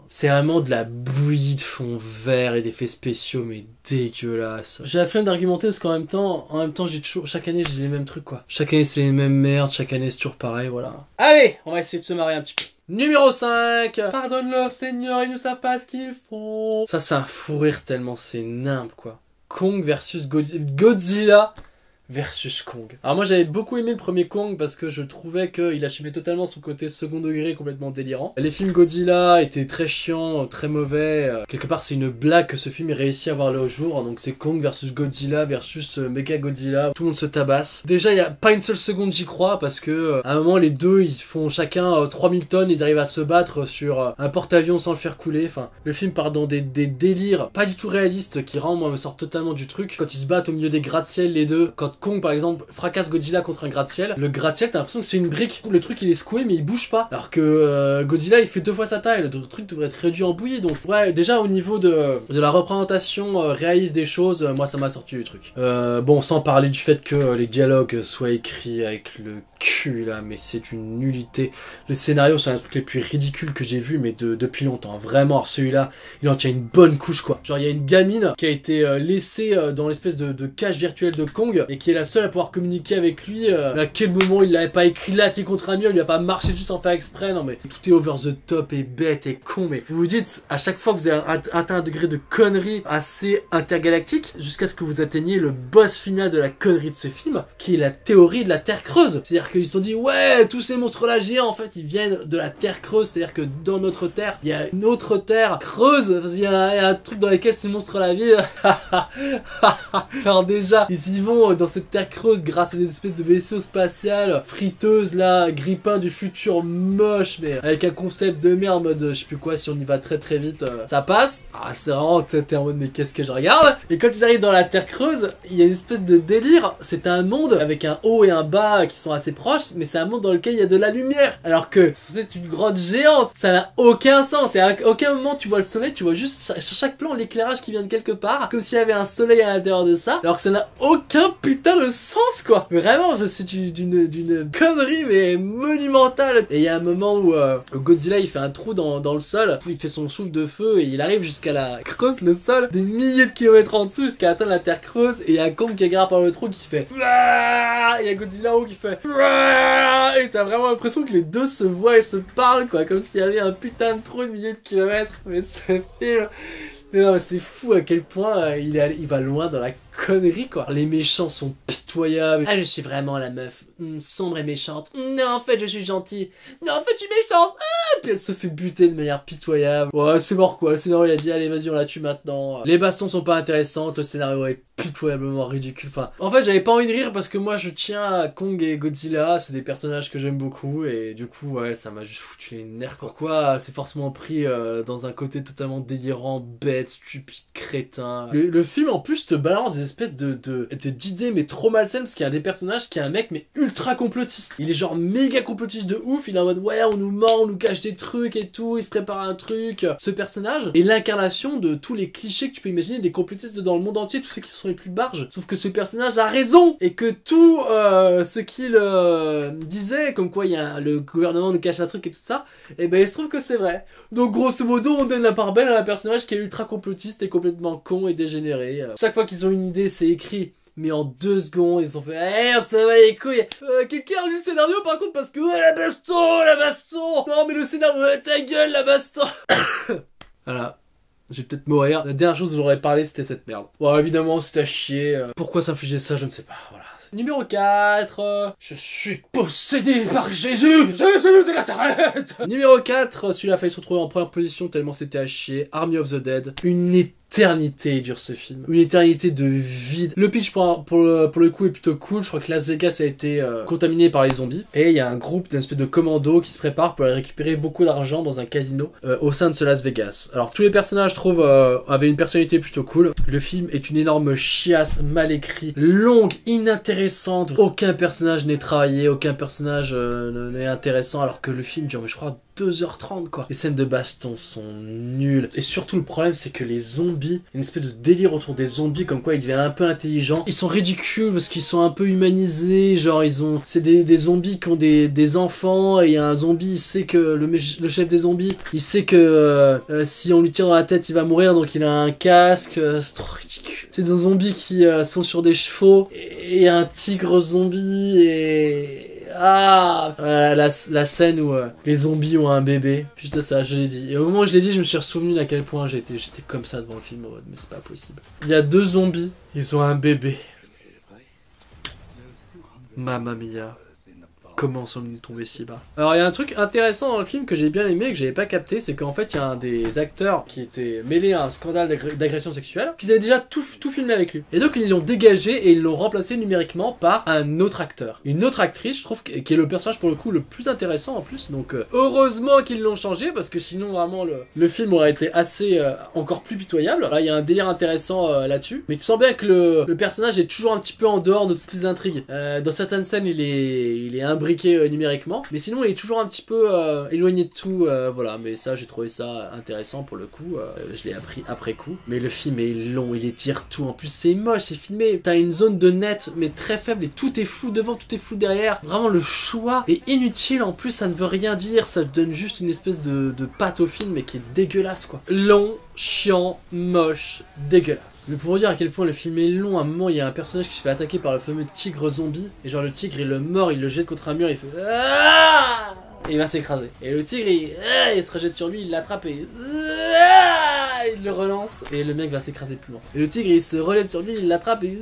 C'est vraiment de la bouillie de fond vert et d'effets spéciaux mais dégueulasse. J'ai la flemme d'argumenter parce qu'en même temps j'ai toujours, chaque année j'ai les mêmes trucs quoi. Chaque année c'est les mêmes merdes, chaque année c'est toujours pareil, voilà. Allez, on va essayer de se marier un petit peu. Numéro 5. Pardonne-leur Seigneur, ils ne savent pas ce qu'ils font. Ça c'est un fou rire tellement c'est nimp quoi. Kong versus Godzilla versus Kong. Alors moi j'avais beaucoup aimé le premier Kong parce que je trouvais qu'il assumait totalement son côté second degré complètement délirant. Les films Godzilla étaient très chiants, très mauvais. Quelque part c'est une blague que ce film ait réussi à voir le jour. Donc c'est Kong versus Godzilla versus Mega Godzilla. Tout le monde se tabasse. Déjà il n'y a pas une seule seconde j'y crois parce que à un moment les deux ils font chacun 3000 tonnes, ils arrivent à se battre sur un porte-avions sans le faire couler. Enfin le film part dans des délires pas du tout réalistes qui rendent moi me sortent totalement du truc. Quand ils se battent au milieu des gratte-ciel les deux, quand Kong par exemple fracasse Godzilla contre un gratte-ciel, le gratte-ciel t'as l'impression que c'est une brique, le truc il est secoué mais il bouge pas, alors que Godzilla il fait 2 fois sa taille, le truc devrait être réduit en bouillie. Donc ouais, déjà au niveau de la représentation réaliste des choses, moi ça m'a sorti du truc. Bon, sans parler du fait que les dialogues soient écrits avec le cul là, mais c'est une nullité. Le scénario c'est un des trucs les plus ridicules que j'ai vu mais depuis longtemps, vraiment. Celui-là il en tient une bonne couche quoi. Genre il y a une gamine qui a été laissée dans l'espèce de cage virtuelle de Kong et qui est la seule à pouvoir communiquer avec lui. À quel moment il l'avait pas éclaté contre un mur, il a pas marché juste en faire exprès. Non mais tout est over the top et bête et con. Mais vous vous dites à chaque fois vous avez atteint un degré de connerie assez intergalactique jusqu'à ce que vous atteigniez le boss final de la connerie de ce film, qui est la théorie de la Terre creuse. C'est-à-dire qu'ils se sont dit ouais, tous ces monstres là géants en fait ils viennent de la Terre creuse. C'est-à-dire que dans notre Terre il y a une autre Terre creuse, parce qu'il y a un truc dans lequel ces monstres là vivent. Alors déjà ils y vont dans cette Terre creuse grâce à des espèces de vaisseaux spatials friteuses là, grippins du futur moche mais avec un concept de merde en mode je sais plus quoi, si on y va très très vite ça passe. Ah c'est vraiment, t'es en mode mais qu'est-ce que je regarde. Et quand ils arrivent dans la Terre creuse il y a une espèce de délire, c'est un monde avec un haut et un bas qui sont assez proches, mais c'est un monde dans lequel il y a de la lumière alors que c'est une grotte géante. Ça n'a aucun sens et à aucun moment tu vois le soleil, tu vois juste sur chaque plan l'éclairage qui vient de quelque part, comme s'il y avait un soleil à l'intérieur de ça, alors que ça n'a aucun putain de sens quoi. Vraiment c'est d'une connerie mais monumentale. Et il y a un moment où Godzilla il fait un trou dans le sol, il fait son souffle de feu et il arrive jusqu'à la creuse le sol des milliers de kilomètres en dessous jusqu'à atteindre la Terre creuse, et il y a un Kong qui agarre par le trou qui fait et il y a Godzilla en haut qui fait et t'as vraiment l'impression que les deux se voient et se parlent quoi, comme s'il y avait un putain de trou de milliers de kilomètres. Mais ce film, mais non mais c'est fou à quel point il va loin dans la connerie quoi. Les méchants sont pitoyables. Ah je suis vraiment la meuf sombre et méchante. Non en fait je suis gentille. Non en fait je suis méchante. Ah, puis elle se fait buter de manière pitoyable. Ouais c'est mort quoi. Le scénario il a dit allez vas-y on la tue maintenant. Les bastons sont pas intéressantes. Le scénario est pitoyablement ridicule. Enfin en fait j'avais pas envie de rire parce que moi je tiens à Kong et Godzilla. C'est des personnages que j'aime beaucoup et du coup ouais ça m'a juste foutu les nerfs. Pourquoi c'est forcément pris dans un côté totalement délirant, bête, stupide, crétin. Le film en plus te balance des espèces d'idées mais trop malsaines parce qu'il y a des personnages qui est un mec mais ultra complotiste. Il est genre méga complotiste de ouf, il est en mode ouais on nous ment, on nous cache des trucs et tout, il se prépare un truc. Ce personnage est l'incarnation de tous les clichés que tu peux imaginer des complotistes dans le monde entier, tous ceux qui sont les plus barges. Sauf que ce personnage a raison et que tout ce qu'il disait comme quoi le gouvernement nous cache un truc et tout ça, et ben il se trouve que c'est vrai. Donc grosso modo on donne la part belle à un personnage qui est ultra complotiste et complètement con et dégénéré. Chaque fois qu'ils ont une idée c'est écrit mais en 2 secondes ils ont fait on ça va les couilles. Quelqu'un a lu le scénario par contre parce que la baston non mais le scénario ta gueule la baston. Voilà, je vais peut-être mourir. La dernière chose dont j'aurais parlé c'était cette merde. Bon évidemment c'est à chier. Pourquoi s'infliger ça je ne sais pas. Voilà. Numéro 4, je suis possédé par Jésus de Nazareth. Numéro 4, celui-là a failli se retrouver en première position tellement c'était à chier. Army of the Dead. Une éternité dure ce film. Une éternité de vide. Le pitch pour le coup est plutôt cool. Je crois que Las Vegas a été contaminé par les zombies. Et il y a un groupe d'une espèce de commando qui se prépare pour aller récupérer beaucoup d'argent dans un casino au sein de ce Las Vegas. Alors tous les personnages, je trouve, avaient une personnalité plutôt cool. Le film est une énorme chiasse, mal écrit, longue, inintéressante. Aucun personnage n'est travaillé, aucun personnage n'est intéressant, alors que le film dure, je crois, 2h30 quoi. Les scènes de baston sont nulles. Et surtout le problème c'est que les zombies, une espèce de délire autour des zombies comme quoi ils deviennent un peu intelligents. Ils sont ridicules parce qu'ils sont un peu humanisés, genre c'est des zombies qui ont des enfants et il y a un zombie, il sait que le chef des zombies, il sait que si on lui tire dans la tête il va mourir donc il a un casque, c'est trop ridicule. C'est des zombies qui sont sur des chevaux et un tigre zombie et... la scène où les zombies ont un bébé, juste ça, je l'ai dit. Et au moment où je l'ai dit, je me suis souvenu à quel point j'étais comme ça devant le film, en mode, mais c'est pas possible. Il y a 2 zombies, ils ont un bébé. Mamma mia. Comment sommes-nous tombés si bas? Alors il y a un truc intéressant dans le film que j'ai bien aimé et que j'avais pas capté, c'est qu'en fait il y a un des acteurs qui était mêlé à un scandale d'agression sexuelle, qu'ils avaient déjà tout filmé avec lui. Et donc ils l'ont dégagé et ils l'ont remplacé numériquement par un autre acteur. Une autre actrice, je trouve, qui est le personnage pour le coup le plus intéressant en plus. Donc heureusement qu'ils l'ont changé parce que sinon vraiment le film aurait été assez encore plus pitoyable. Là il y a un délire intéressant là-dessus. Mais tu sens bien que le personnage est toujours un petit peu en dehors de toutes les intrigues. Dans certaines scènes il est imbriqué numériquement, mais sinon il est toujours un petit peu éloigné de tout, voilà, mais ça j'ai trouvé ça intéressant pour le coup, je l'ai appris après coup, mais le film est long, il étire tout, en plus c'est moche, c'est filmé, t'as une zone de net mais très faible et tout est flou devant, tout est flou derrière, vraiment le choix est inutile, en plus ça ne veut rien dire, ça donne juste une espèce de patte au film mais qui est dégueulasse quoi, long, chiant, moche, dégueulasse. Mais pour vous dire à quel point le film est long, à un moment il y a un personnage qui se fait attaquer par le fameux tigre zombie, et genre le tigre il le mord, il le jette contre un mur, il fait ah et il va s'écraser. Et le tigre il se rejette sur lui, il l'attrape et il le relance et le mec va s'écraser plus loin. Et le tigre il se relève sur lui, il l'attrape et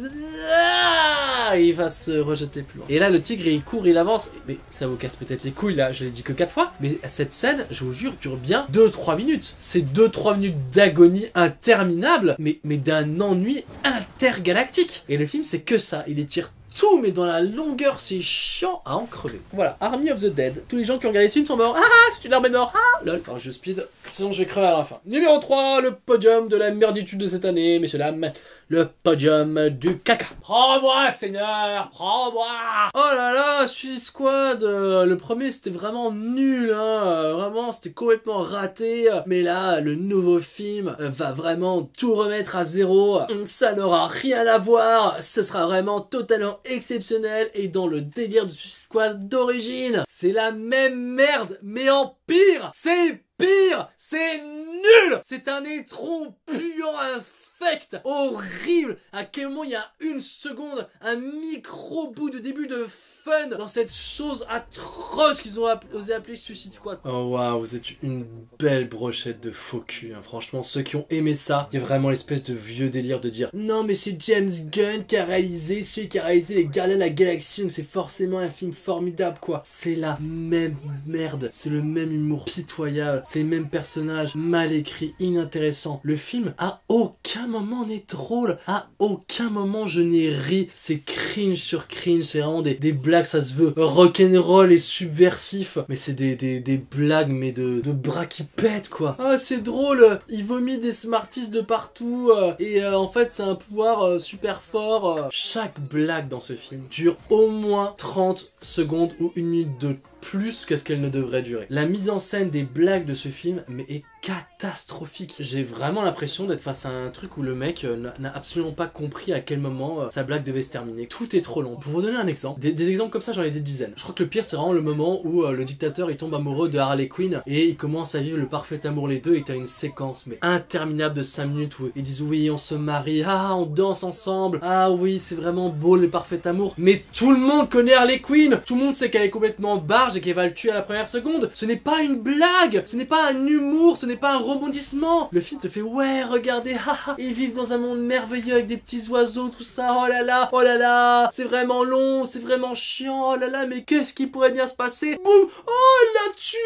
il va se rejeter plus loin. Et là le tigre il court, il avance, mais ça vous casse peut-être les couilles là, je l'ai dit que 4 fois, mais cette scène, je vous jure, dure bien 2-3 minutes. C'est 2-3 minutes d'agonie interminable, mais d'un ennui intergalactique. Et le film c'est que ça, il étire tout, mais dans la longueur, c'est chiant à en crever. Voilà, Army of the Dead. Tous les gens qui ont regardé ce film sont morts. Ah, c'est une armée de morts. Ah, lol. Alors je speed, sinon je vais crever à la fin. Numéro 3, le podium de la merditude de cette année, messieurs dames. Le podium du caca. Prends-moi, Seigneur, prends-moi. Oh là là, Suicide Squad. Le premier, c'était vraiment nul, hein. Vraiment, c'était complètement raté. Mais là, le nouveau film va vraiment tout remettre à zéro. Ça n'aura rien à voir. Ce sera vraiment totalement exceptionnel et dans le délire de Suicide Squad d'origine. C'est la même merde, mais en pire. C'est pire, c'est nul. C'est un étron puant, infect, horrible. À quel moment il y a une seconde, un micro bout de début de fun dans cette chose atroce qu'ils ont osé appeler Suicide Squad. Oh waouh, vous êtes une belle brochette de faux cul, hein. Franchement, ceux qui ont aimé ça, il y a vraiment l'espèce de vieux délire de dire non mais c'est James Gunn qui a réalisé, celui qui a réalisé les Gardiens de la Galaxie, donc c'est forcément un film formidable quoi. C'est la même merde, c'est le même humour pitoyable, c'est les mêmes personnages mal écrits, inintéressants. Le film à aucun moment n'est drôle, à aucun moment je n'ai ri, c'est cringe sur cringe, c'est vraiment des blagues, ça se veut rock'n'roll et subversif, mais c'est des blagues mais de bras qui pètent quoi. Ah c'est drôle, il vomit des Smarties de partout et en fait c'est un pouvoir super fort. Chaque blague dans ce film dure au moins 30 secondes ou 1 minute de plus que ce qu'elle ne devrait durer. La mise en scène des blagues de ce film mais est catastrophique. J'ai vraiment l'impression d'être face à un truc où le mec n'a absolument pas compris à quel moment sa blague devait se terminer. Tout est trop long. Pour vous donner un exemple, des exemples comme ça j'en ai des dizaines. Je crois que le pire c'est vraiment le moment où le dictateur il tombe amoureux de Harley Quinn et il commence à vivre le parfait amour les deux et t'as une séquence mais interminable de 5 minutes où ils disent oui on se marie, ah on danse ensemble, ah oui c'est vraiment beau le parfait amour, mais tout le monde connaît Harley Quinn, tout le monde sait qu'elle est complètement barge et qu'elle va le tuer à la première seconde. Ce n'est pas une blague, ce n'est pas un humour, ce n'est n'est pas un rebondissement. Le film te fait ouais, regardez, haha, ils vivent dans un monde merveilleux avec des petits oiseaux, tout ça, oh là là, c'est vraiment long, c'est vraiment chiant, oh là là, mais qu'est-ce qui pourrait bien se passer? Boum, oh, il l'a tué,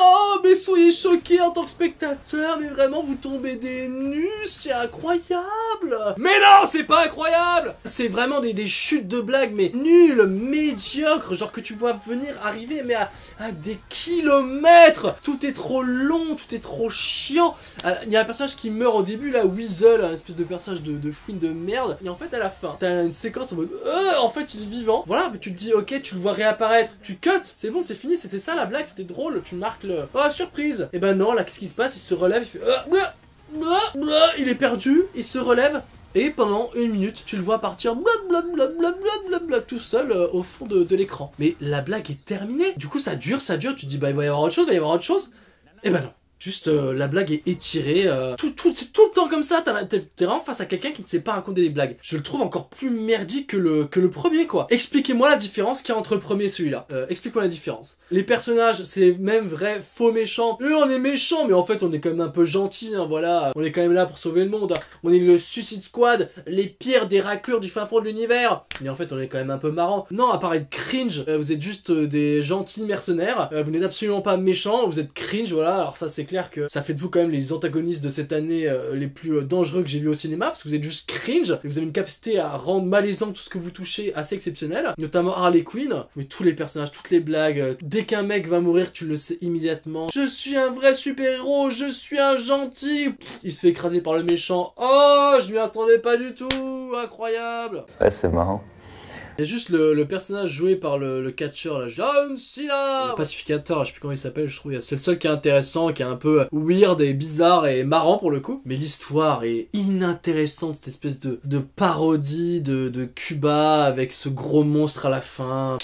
oh, mais soyez choqués en tant que spectateur, mais vraiment, vous tombez des nues, c'est incroyable. Mais non, c'est pas incroyable. C'est vraiment des chutes de blagues, mais nulles, médiocres, genre que tu vois venir arriver, mais à des kilomètres. Tout est trop long, tout est trop chiant. Il y a un personnage qui meurt au début, là, Weasel, un espèce de personnage de fouine de merde, et en fait, à la fin, t'as une séquence en mode, en fait, il est vivant. Voilà, mais tu te dis, ok, tu le vois réapparaître, tu cut, c'est bon, c'est fini, c'était ça la blague, c'était drôle, tu marques le... Oh, surprise. Et ben non, là, qu'est-ce qui se passe? Il se relève, il fait... il est perdu, il se relève, et pendant 1 minute, tu le vois partir blablabla tout seul au fond de l'écran. Mais la blague est terminée. Du coup, ça dure, tu te dis, bah, il va y avoir autre chose, Et ben non. Juste la blague est étirée, c'est tout le temps comme ça, t'es vraiment face à quelqu'un qui ne sait pas raconter des blagues. Je le trouve encore plus merdique que le premier quoi. Expliquez-moi la différence qu'il y a entre le premier et celui-là. Explique-moi la différence. Les personnages, c'est même vrai faux méchants. Eux on est méchants mais en fait on est quand même un peu gentils, hein, voilà. On est quand même là pour sauver le monde. On est le Suicide Squad, les pires des raclures du fin fond de l'univers. Mais en fait on est quand même un peu marrant. Non, à part être cringe, vous êtes juste des gentils mercenaires. Vous n'êtes absolument pas méchants, vous êtes cringe, voilà. Alors ça c'est clair que ça fait de vous quand même les antagonistes de cette année les plus dangereux que j'ai vu au cinéma, parce que vous êtes juste cringe et vous avez une capacité à rendre malaisant tout ce que vous touchez assez exceptionnelle, notamment Harley Quinn. Mais tous les personnages, toutes les blagues, dès qu'un mec va mourir tu le sais immédiatement. Je suis un vrai super-héros, je suis un gentil. Il se fait écraser par le méchant. Oh, je m'y attendais pas du tout, incroyable. Ouais, c'est marrant. Il y a juste le personnage joué par le catcheur, là, John Cena, le pacificateur, je sais plus comment il s'appelle, je trouve. C'est le seul qui est intéressant, qui est un peu weird et bizarre et marrant pour le coup. Mais l'histoire est inintéressante, cette espèce de parodie de Cuba avec ce gros monstre à la fin.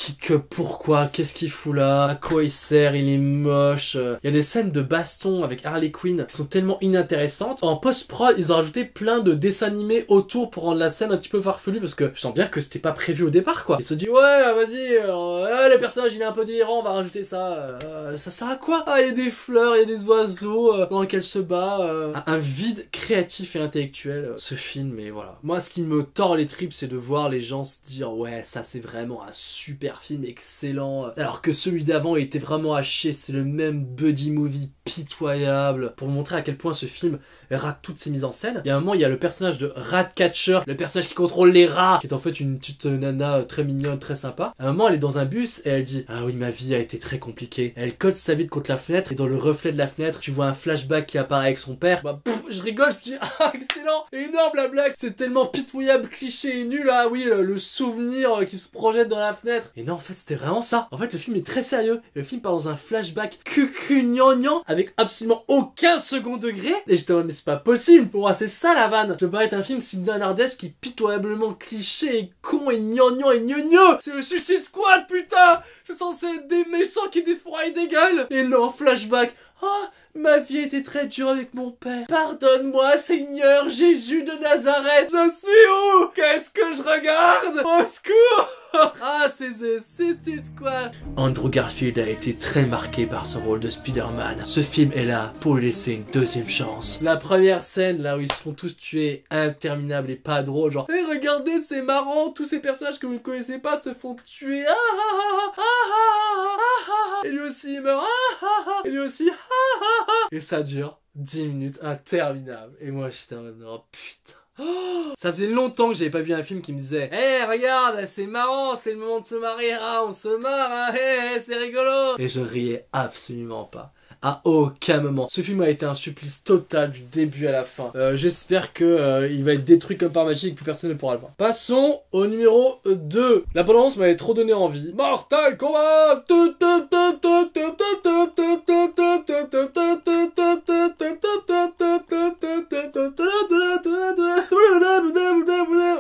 Pourquoi, qu'est-ce qu'il fout là, à quoi il sert, il est moche. Il y a des scènes de baston avec Harley Quinn qui sont tellement inintéressantes. En post-prod, ils ont rajouté plein de dessins animés autour pour rendre la scène un petit peu farfelue parce que je sens bien que c'était pas prévu au départ quoi. Il se dit ouais vas-y, le personnage il est un peu délirant, on va rajouter ça. Ça sert à quoi? Ah il y a des fleurs, il y a des oiseaux dans lesquels se bat. Un vide créatif et intellectuel ce film. Et voilà. Moi ce qui me tord les tripes c'est de voir les gens se dire ouais ça c'est vraiment un super film excellent. Alors que celui d'avant était vraiment à chier. C'est le même buddy movie pitoyable. Pour montrer à quel point ce film rate toutes ses mises en scène. Il y a un moment il y a le personnage de Ratcatcher, le personnage qui contrôle les rats, qui est en fait une petite nana très mignonne, très sympa. À un moment, elle est dans un bus et elle dit ah oui, ma vie a été très compliquée. Elle colle sa vitre contre la fenêtre et dans le reflet de la fenêtre, tu vois un flashback qui apparaît avec son père. Bah, je rigole, je dis ah, excellent, énorme la blague, c'est tellement pitoyable, cliché et nul. Ah oui, le souvenir qui se projette dans la fenêtre. Et non, en fait, c'était vraiment ça. En fait, le film est très sérieux. Le film part dans un flashback cucugnagnan avec absolument aucun second degré. Et j'étais en mode, mais c'est pas possible. Pour moi, c'est ça la vanne. Ça peut pas être un film si nanardesque qui est pitoyablement cliché et con et gnangnan et gneugneux. C'est le Suicide Squad, putain. C'est censé être des méchants qui défouraillent des gueules. Et non, flashback. Ah, ma vie était très dure avec mon père. Pardonne-moi, Seigneur Jésus de Nazareth. Je suis où? Qu'est-ce que je regarde? Au secours! Ah, c'est Squad. Andrew Garfield a été très marqué par son rôle de Spider-Man. Ce film est là pour lui laisser une deuxième chance. La première scène, là où ils se font tous tuer, interminable et pas drôle, genre hey, regardez, c'est marrant, tous ces personnages que vous ne connaissez pas se font tuer. Ah ah ah ah ah ah ah. Et lui aussi il meurt. Ah ah ah. Et lui aussi. Ah ah ah. Et ça dure 10 minutes, interminable. Et moi j'étais en mode oh putain. Oh, ça faisait longtemps que j'avais pas vu un film qui me disait hey, regarde, c'est marrant, c'est le moment de se marier, ah, on se marre, hein, hey, c'est rigolo. Et je riais absolument pas. À aucun moment. Ce film a été un supplice total du début à la fin. J'espère que il va être détruit comme par magie et que plus personne ne pourra le voir. Passons au numéro 2. La bande-annonce m'avait trop donné envie. Mortal Kombat.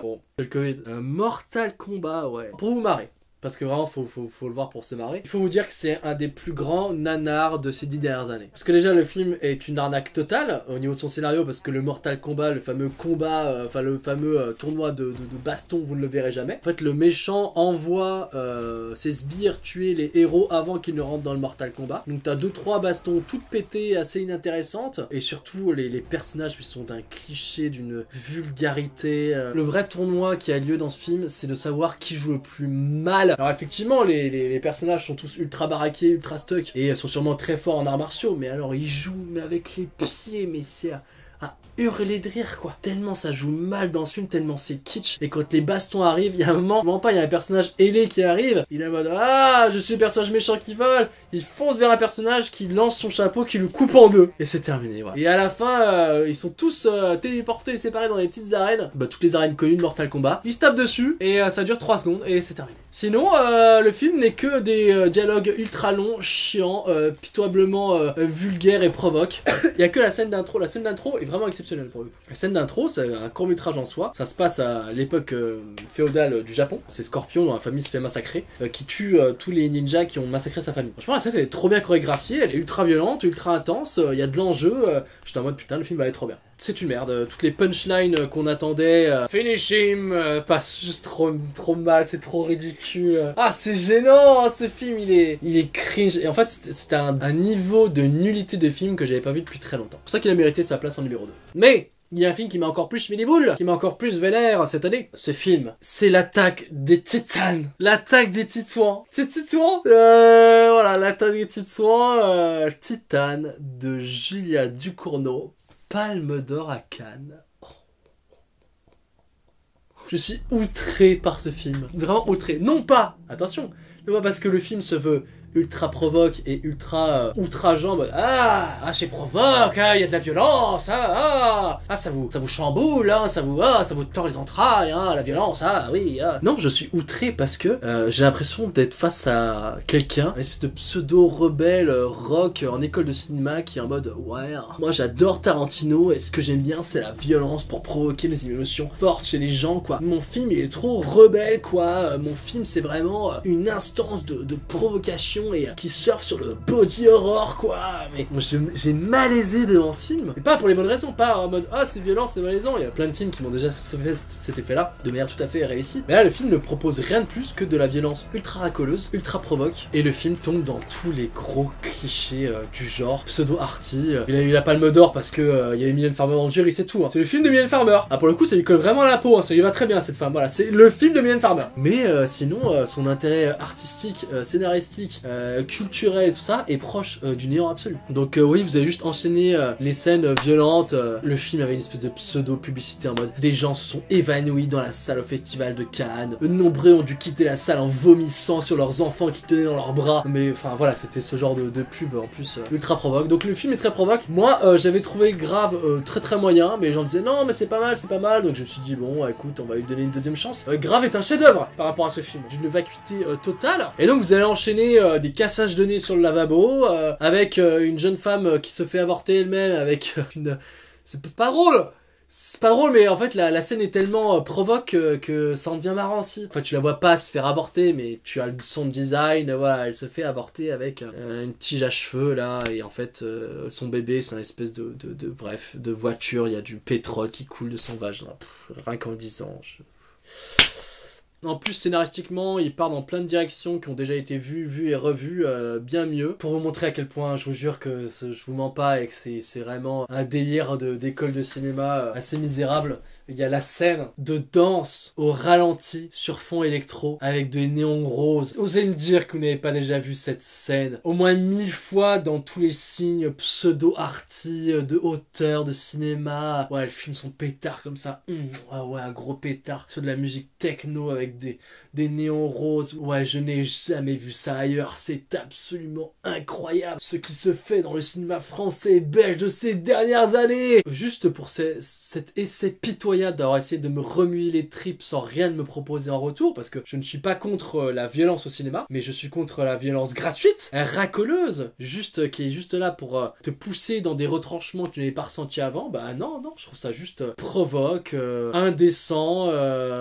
Bon, le Covid. Mortal Kombat, ouais. Pour vous marrer. parce que vraiment faut le voir pour se marrer. Il faut vous dire que c'est un des plus grands nanars de ces 10 dernières années. Parce que déjà le film est une arnaque totale au niveau de son scénario, parce que le Mortal Kombat, le fameux combat, le fameux tournoi de baston, vous ne le verrez jamais. En fait, le méchant envoie ses sbires tuer les héros avant qu'ils ne rentrent dans le Mortal Kombat. Donc t'as 2-3 bastons toutes pétées, assez inintéressantes, et surtout les personnages sont d'un cliché, d'une vulgarité. Le vrai tournoi qui a lieu dans ce film, c'est de savoir qui joue le plus mal. Alors effectivement, les personnages sont tous ultra baraqués, ultra stuck, et sont sûrement très forts en arts martiaux, mais alors ils jouent mais avec les pieds, mais c'est à hurler de rire, quoi. Tellement ça joue mal dans ce film, tellement c'est kitsch. Et quand les bastons arrivent, il y a un moment, vraiment pas, il y a un personnage ailé qui arrive, il est en mode ah, je suis le personnage méchant qui vole. Il fonce vers un personnage qui lance son chapeau, qui le coupe en deux. Et c'est terminé, voilà. Et à la fin, ils sont tous téléportés et séparés dans les petites arènes. Bah, toutes les arènes connues de Mortal Kombat. Ils se tapent dessus, et ça dure 3 secondes, et c'est terminé. Sinon, le film n'est que des dialogues ultra longs, chiants, pitoyablement vulgaires et provoques. Il y a que la scène d'intro. La scène d'intro est vraiment exceptionnelle pour le coup. La scène d'intro, c'est un court-métrage en soi. Ça se passe à l'époque féodale du Japon. C'est Scorpion, dont la famille se fait massacrer, qui tue tous les ninjas qui ont massacré sa famille. Franchement, la scène elle est trop bien chorégraphiée, elle est ultra violente, ultra intense, il y a de l'enjeu. J'étais en mode putain, le film va être trop bien. C'est une merde, toutes les punchlines qu'on attendait, finish him, passent juste trop mal, c'est trop ridicule. Ah, c'est gênant, ce film, il est cringe. Et en fait, c'était un niveau de nullité de film que j'avais pas vu depuis très longtemps. C'est pour ça qu'il a mérité sa place en numéro 2. Mais il y a un film qui m'a encore plus mis les boules, qui m'a encore plus vénère cette année. Ce film, c'est l'attaque des titans. L'attaque des titans. C'est titans voilà, l'attaque des titans. Titane de Julia Ducournau. Palme d'or à Cannes. Oh. Je suis outré par ce film. Vraiment outré. Non pas, attention, non pas parce que le film se veut ultra provoque et ultra outrageant, c'est provoque, il y a de la violence, ça vous chamboule, ça vous tord les entrailles, la violence, oui. Non, je suis outré parce que j'ai l'impression d'être face à quelqu'un, une espèce de pseudo rebelle rock en école de cinéma qui est en mode ouais, moi j'adore Tarantino et ce que j'aime bien c'est la violence pour provoquer les émotions fortes chez les gens, quoi. Mon film il est trop rebelle, quoi. Mon film c'est vraiment une instance de provocation et qui surfe sur le body horror, quoi. Mais j'ai malaisé devant ce film, et pas pour les bonnes raisons, pas en mode c'est violent, c'est malaisant. Il y a plein de films qui m'ont déjà fait cet effet là de manière tout à fait réussie, mais là le film ne propose rien de plus que de la violence ultra racoleuse, ultra provoque, et le film tombe dans tous les gros clichés du genre pseudo arty. Il a eu la Palme d'Or parce que il y avait Mylène Farmer dans le jury, c'est tout, hein. C'est le film de Mylène Farmer, pour le coup ça lui colle vraiment à la peau, hein. Ça lui va très bien cette femme, voilà, c'est le film de Mylène Farmer. Mais sinon son intérêt artistique, scénaristique, culturel et tout ça est proche du néant absolu. Donc oui, vous avez juste enchaîné les scènes violentes. Le film avait une espèce de pseudo publicité en mode des gens se sont évanouis dans la salle au festival de Cannes, nombreux ont dû quitter la salle en vomissant sur leurs enfants qui tenaient dans leurs bras. Mais enfin voilà, c'était ce genre de pub en plus ultra provoque. Donc le film est très provoque. Moi j'avais trouvé Grave très moyen, mais les gens disaient non mais c'est pas mal, donc je me suis dit bon écoute, on va lui donner une deuxième chance. Grave est un chef d'œuvre par rapport à ce film, d'une vacuité totale. Et donc vous allez enchaîner des cassages de nez sur le lavabo, avec une jeune femme qui se fait avorter elle-même, avec une... C'est pas drôle. C'est pas drôle, mais en fait la scène est tellement provoque que ça en devient marrant aussi. Enfin, tu la vois pas se faire avorter, mais tu as son design, voilà, elle se fait avorter avec une tige à cheveux là, et en fait son bébé c'est un espèce bref, de voiture, il y a du pétrole qui coule de son vagin. Rien qu'en le disant. En plus, scénaristiquement, il part dans plein de directions qui ont déjà été vues et revues, bien mieux. Pour vous montrer à quel point, je vous jure que je vous mens pas et que c'est vraiment un délire d'école de cinéma assez misérable. Il y a la scène de danse au ralenti sur fond électro avec des néons roses. Osez me dire que vous n'avez pas déjà vu cette scène au moins 1000 fois dans tous les signes pseudo-arty, de hauteur, de cinéma. Ouais, elle filme son pétard comme ça. Ah ouais, un gros pétard sur de la musique techno avec des néons roses. Ouais, je n'ai jamais vu ça ailleurs. C'est absolument incroyable ce qui se fait dans le cinéma français et belge de ces dernières années. Juste pour cet essai pitoyable d'avoir essayé de me remuer les tripes sans rien de me proposer en retour, parce que je ne suis pas contre la violence au cinéma, mais je suis contre la violence gratuite, racoleuse, qui est juste là pour te pousser dans des retranchements que tu n'avais pas ressentis avant. Bah non, je trouve ça juste provoque, indécent,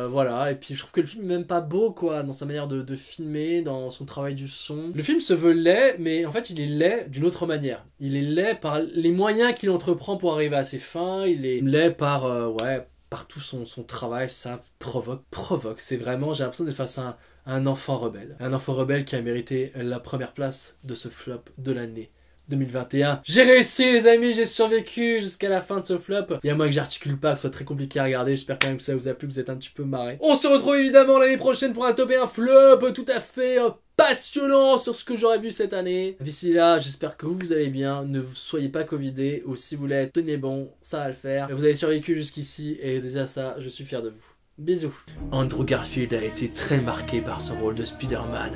voilà. Et puis je trouve que le film film même pas beau, quoi, dans sa manière de filmer, dans son travail du son. Le film se veut laid, mais en fait, il est laid d'une autre manière. Il est laid par les moyens qu'il entreprend pour arriver à ses fins, il est laid par, par tout son travail, ça provoque. C'est vraiment, j'ai l'impression d'être face à un enfant rebelle. Un enfant rebelle qui a mérité la première place de ce flop de l'année 2021. J'ai réussi les amis, j'ai survécu jusqu'à la fin de ce flop. Il y a moi que j'articule pas, que ce soit très compliqué à regarder. J'espère quand même que ça vous a plu, que vous êtes un petit peu marré. On se retrouve évidemment l'année prochaine pour un top et un flop tout à fait passionnant sur ce que j'aurais vu cette année. D'ici là, j'espère que vous allez bien. Ne soyez pas covidés, ou si vous l'êtes, tenez bon, ça va le faire. Vous avez survécu jusqu'ici et déjà ça, je suis fier de vous. Bisous. Andrew Garfield a été très marqué par son rôle de Spider-Man.